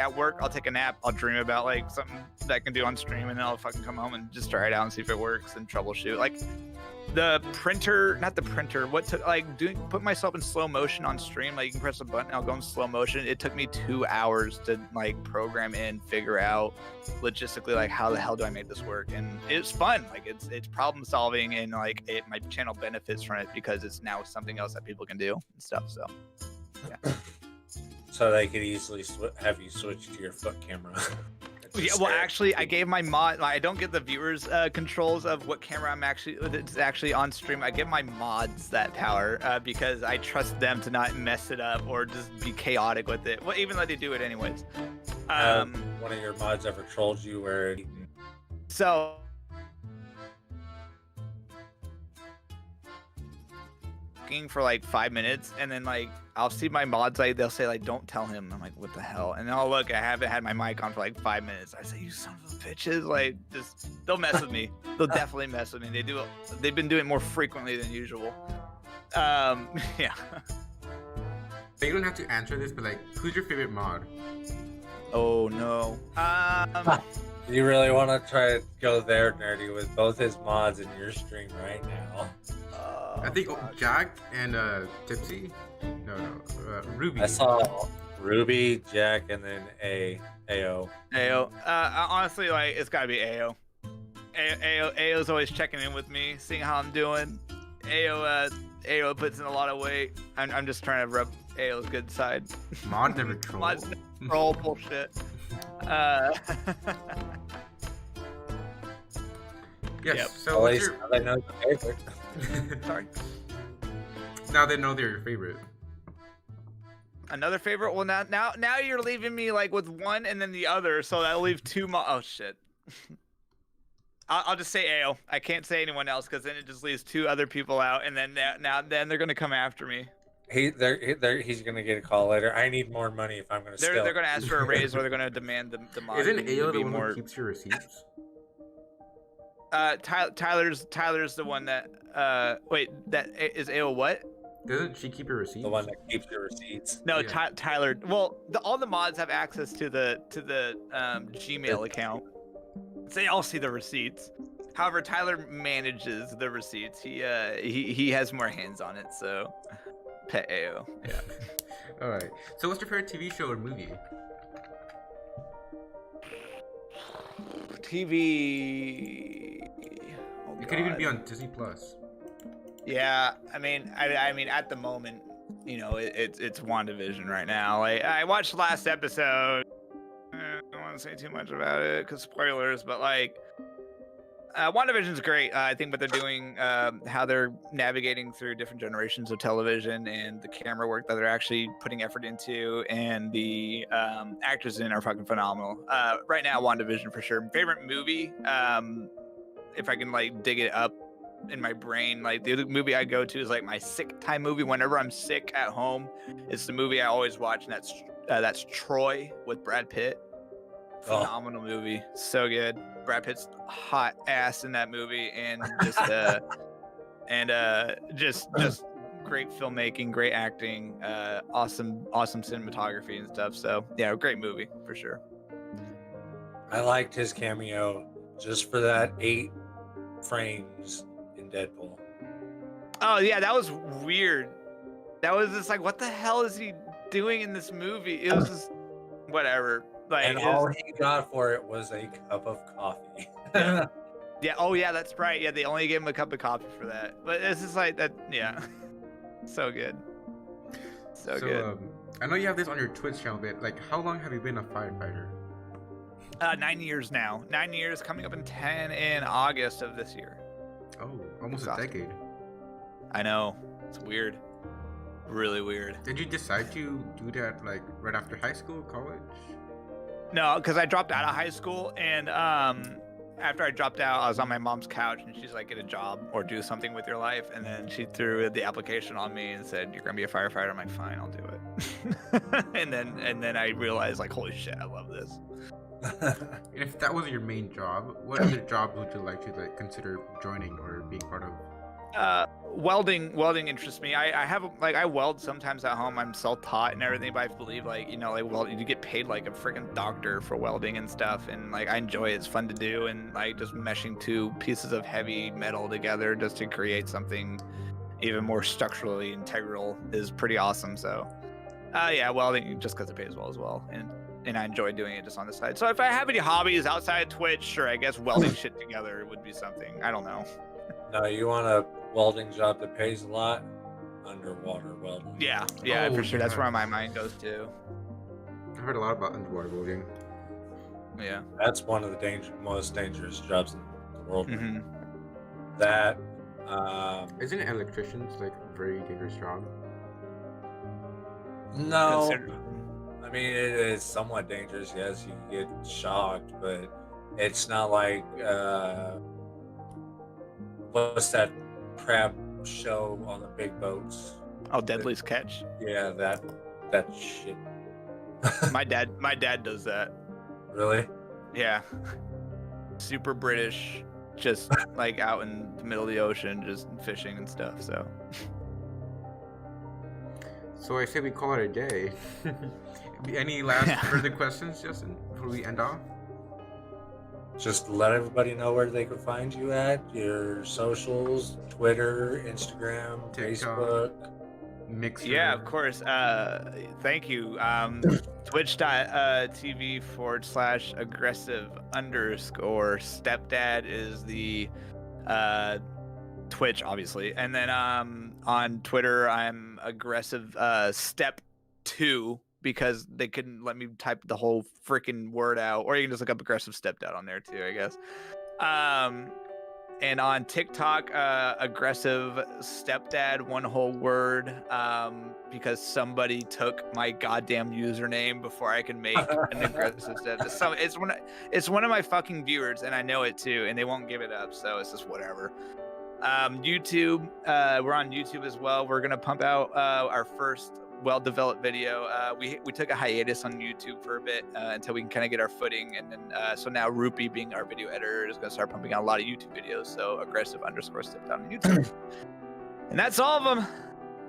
Speaker 3: At work, I'll take a nap. I'll dream about like something that I can do on stream, and then I'll fucking come home and just try it out and see if it works and troubleshoot. Like the printer, not the printer. Put myself in slow motion on stream. Like you can press a button, I'll go in slow motion. It took me 2 hours to like program in, figure out logistically like how the hell do I make this work, and it's fun. Like it's problem solving, and like my channel benefits from it because it's now something else that people can do and stuff. So yeah.
Speaker 2: So they could easily have you switch to your foot camera.
Speaker 3: Yeah, well, actually, I gave my mod. I don't get the viewers controls of what camera it's actually on stream. I give my mods that power because I trust them to not mess it up or just be chaotic with it. Well, even though they do it anyways.
Speaker 2: One of your mods ever trolled you where?
Speaker 3: So. For like 5 minutes, and then like I'll see my mods, like they'll say like don't tell him. I'm like, what the hell? And then I'll look, I haven't had my mic on for like 5 minutes. I say, you son of a bitches, like just they'll mess with me. They'll definitely mess with me. They've been doing it more frequently than usual. Yeah.
Speaker 1: You don't have to answer this, but like, who's your favorite mod?
Speaker 3: Oh no.
Speaker 2: You really want to try to go there, nerdy, with both his mods in your stream right now?
Speaker 1: I think Jack and Tipsy. No, Ruby.
Speaker 2: I saw Ruby, Jack, and then AO.
Speaker 3: AO. Honestly, like it's gotta be AO. AO's always checking in with me, seeing how I'm doing. AO puts in a lot of weight. I'm just trying to rub AO's good side.
Speaker 1: Mod never troll.
Speaker 3: Mod's never troll bullshit.
Speaker 1: Yes.
Speaker 3: Yep.
Speaker 1: So
Speaker 2: At
Speaker 1: what's
Speaker 2: least
Speaker 1: your...
Speaker 2: I know the favorite.
Speaker 3: Sorry.
Speaker 1: Now they know they're your favorite.
Speaker 3: Another favorite? Well, now you're leaving me like with one and then the other, so that'll leave two more. Oh shit. I'll just say AO. I can't say anyone else because then it just leaves two other people out, and then then they're gonna come after me.
Speaker 2: He's gonna get a call later. I need more money if I'm gonna.
Speaker 3: They're gonna ask for a raise, or they're gonna demand the mod.
Speaker 1: Isn't AO
Speaker 3: to be
Speaker 1: the one
Speaker 3: more...
Speaker 1: who keeps your receipts?
Speaker 3: Tyler's the one that wait, that is AO what?
Speaker 1: Doesn't she keep your receipts?
Speaker 2: The one that keeps your receipts.
Speaker 3: No,
Speaker 1: Yeah.
Speaker 3: Tyler. Well, all the mods have access to the Gmail account. So they all see the receipts. However, Tyler manages the receipts. He has more hands on it. So, pet AO. Yeah.
Speaker 1: All right. So what's your favorite TV show or movie?
Speaker 3: TV. Oh,
Speaker 1: It could even
Speaker 3: God.
Speaker 1: be on Disney Plus.
Speaker 3: Yeah, I mean, at the moment, you know, it's WandaVision right now. Like, I watched the last episode. I don't want to say too much about it because spoilers, but like, WandaVision's great. I think what they're doing, how they're navigating through different generations of television, and the camera work that they're actually putting effort into, and the actors in are fucking phenomenal. Right now, WandaVision for sure. Favorite movie, if I can like dig it up in my brain, like the other movie I go to is like my sick time movie. Whenever I'm sick at home, it's the movie I always watch, and that's Troy with Brad Pitt. Phenomenal movie, so good. Brad Pitt's hot ass in that movie, and just just great filmmaking, great acting, awesome cinematography and stuff. So yeah, great movie for sure.
Speaker 2: I liked his cameo just for that 8 frames in Deadpool.
Speaker 3: Oh yeah, that was weird. That was just like, what the hell is he doing in this movie? It was just whatever. Like,
Speaker 2: And all he got for it was a cup of coffee.
Speaker 3: Yeah. Yeah. Oh yeah, that's right. Yeah, they only gave him a cup of coffee for that. But it's just like that. Yeah. So good. So good.
Speaker 1: I know you have this on your Twitch channel, but like, how long have you been a firefighter?
Speaker 3: 9 years now. 9 years, coming up in 10 in August of this year.
Speaker 1: Oh, almost a
Speaker 3: Exhausting.
Speaker 1: decade.
Speaker 3: I know. It's weird. Really weird.
Speaker 1: Did you decide to do that like right after high school, college?
Speaker 3: No, because I dropped out of high school, and after I dropped out, I was on my mom's couch, and she's like, "Get a job or do something with your life." And then she threw the application on me and said, "You're gonna be a firefighter." I'm like, "Fine, I'll do it." and then I realized, like, holy shit, I love this.
Speaker 1: And if that was your main job, what other jobs would you like to like consider joining or being part of?
Speaker 3: Welding interests me. I have like I weld sometimes at home. I'm self-taught and everything, but I believe like well, you get paid like a freaking doctor for welding and stuff, and like I enjoy it. It's fun to do, and like just meshing two pieces of heavy metal together just to create something even more structurally integral is pretty awesome. So yeah, welding just because it pays well as well, and I enjoy doing it just on the side. So if I have any hobbies outside Twitch, sure, I guess welding shit together would be something. I don't know.
Speaker 2: No, you want a welding job that pays a lot? Underwater welding.
Speaker 3: Yeah,
Speaker 1: Oh,
Speaker 3: for sure. That's
Speaker 1: yeah.
Speaker 3: where my mind goes to.
Speaker 1: I've heard a lot about underwater welding.
Speaker 3: Yeah.
Speaker 2: That's one of the most dangerous jobs in the world.
Speaker 3: hmm
Speaker 2: That,
Speaker 1: Isn't electricians like a very dangerous job?
Speaker 2: no.
Speaker 3: Consider-
Speaker 2: I mean, it is somewhat dangerous. Yes, you can get shocked, but it's not like what's that crab show on the big boats?
Speaker 3: Oh, Deadliest Catch.
Speaker 2: Yeah, that shit.
Speaker 3: My dad does that.
Speaker 2: Really?
Speaker 3: Yeah. Super British, just like out in the middle of the ocean, just fishing and stuff. So
Speaker 1: So I say we call it a day. Any last further questions, Justin, before we end off?
Speaker 2: Just let everybody know where they can find you at your socials, Twitter, Instagram,
Speaker 1: TikTok.
Speaker 2: Facebook.
Speaker 1: Mixer.
Speaker 3: yeah, of course. Thank you. Twitch.tv/aggressive_stepdad is the Twitch, obviously, and then on Twitter I'm aggressive step 2 because they couldn't let me type the whole freaking word out, or you can just look up aggressive stepdad on there too, I guess. And on TikTok, aggressive stepdad, one whole word, because somebody took my goddamn username before I could make an aggressive stepdad. So it's one of my fucking viewers, and I know it too, and they won't give it up, so it's just whatever. YouTube, we're on YouTube as well. We're gonna pump out our first well-developed video. We took a hiatus on YouTube for a bit until we can kind of get our footing, and then so now Rupee, being our video editor, is gonna start pumping out a lot of YouTube videos. So aggressive_stepdad on YouTube, and that's all of them.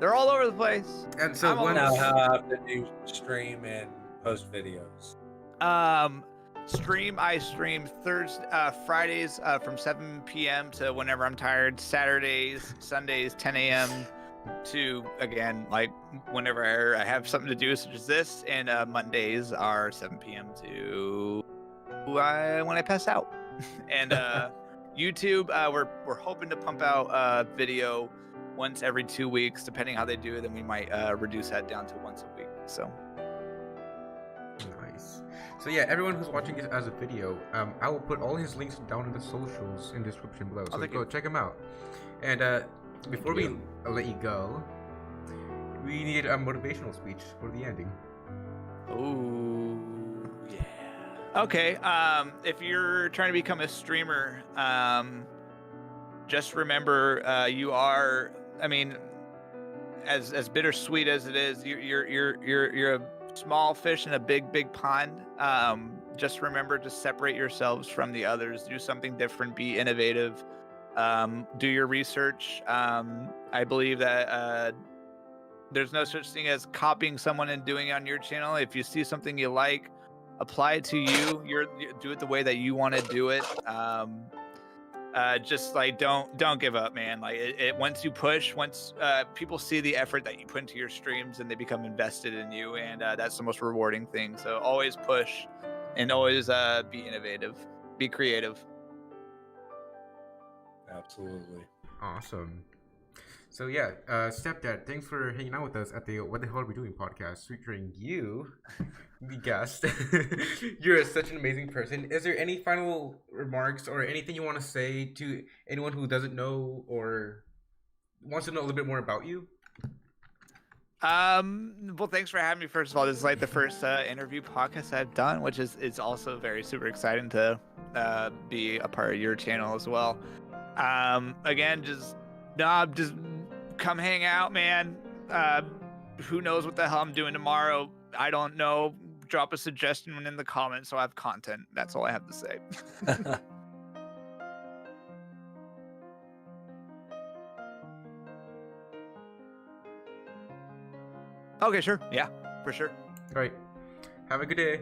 Speaker 3: They're all over the place.
Speaker 1: And so
Speaker 3: I'm
Speaker 1: when
Speaker 3: all-
Speaker 2: Now, how often do you stream and post videos?
Speaker 3: I stream Fridays from 7 p.m. to whenever I'm tired. Saturdays, Sundays, 10 a.m. to, again, like whenever I have something to do, such as this. And Mondays are 7 p.m. to when I pass out. And YouTube, we're hoping to pump out video once every 2 weeks, depending how they do it. Then we might reduce that down to once a week. So.
Speaker 1: Nice. So yeah, everyone who's watching this as a video, I will put all his links down in the socials in the description below. So
Speaker 3: thank
Speaker 1: go
Speaker 3: you.
Speaker 1: check him out. And before we let you go, we need a motivational speech for the ending.
Speaker 3: Ooh, yeah. Okay. If you're trying to become a streamer, just remember, you are. I mean, as bittersweet as it is, you're a small fish in a big pond. Just remember to separate yourselves from the others. Do something different. Be innovative. Do your research. I believe that there's no such thing as copying someone and doing it on your channel. If you see something you like, apply it to you. Do it the way that you want to do it. Just like don't give up, man. Like once you push, once people see the effort that you put into your streams, and they become invested in you, and that's the most rewarding thing. So always push, and always be innovative, be creative.
Speaker 2: Absolutely.
Speaker 1: Awesome. So yeah, stepdad, thanks for hanging out with us at the What the Hell Are We Doing podcast, featuring you, the guest. You're such an amazing person. Is there any final remarks or anything you want to say to anyone who doesn't know or wants to know a little bit more about you?
Speaker 3: Well, thanks for having me. First of all, this is like the first interview podcast I've done, which is also very super exciting to be a part of your channel as well. Again, just come hang out, man. Who knows what the hell I'm doing tomorrow? I don't know. Drop a suggestion in the comments so I have content. That's all I have to say. Okay, sure. Yeah, for sure.
Speaker 1: All right. Have a good day.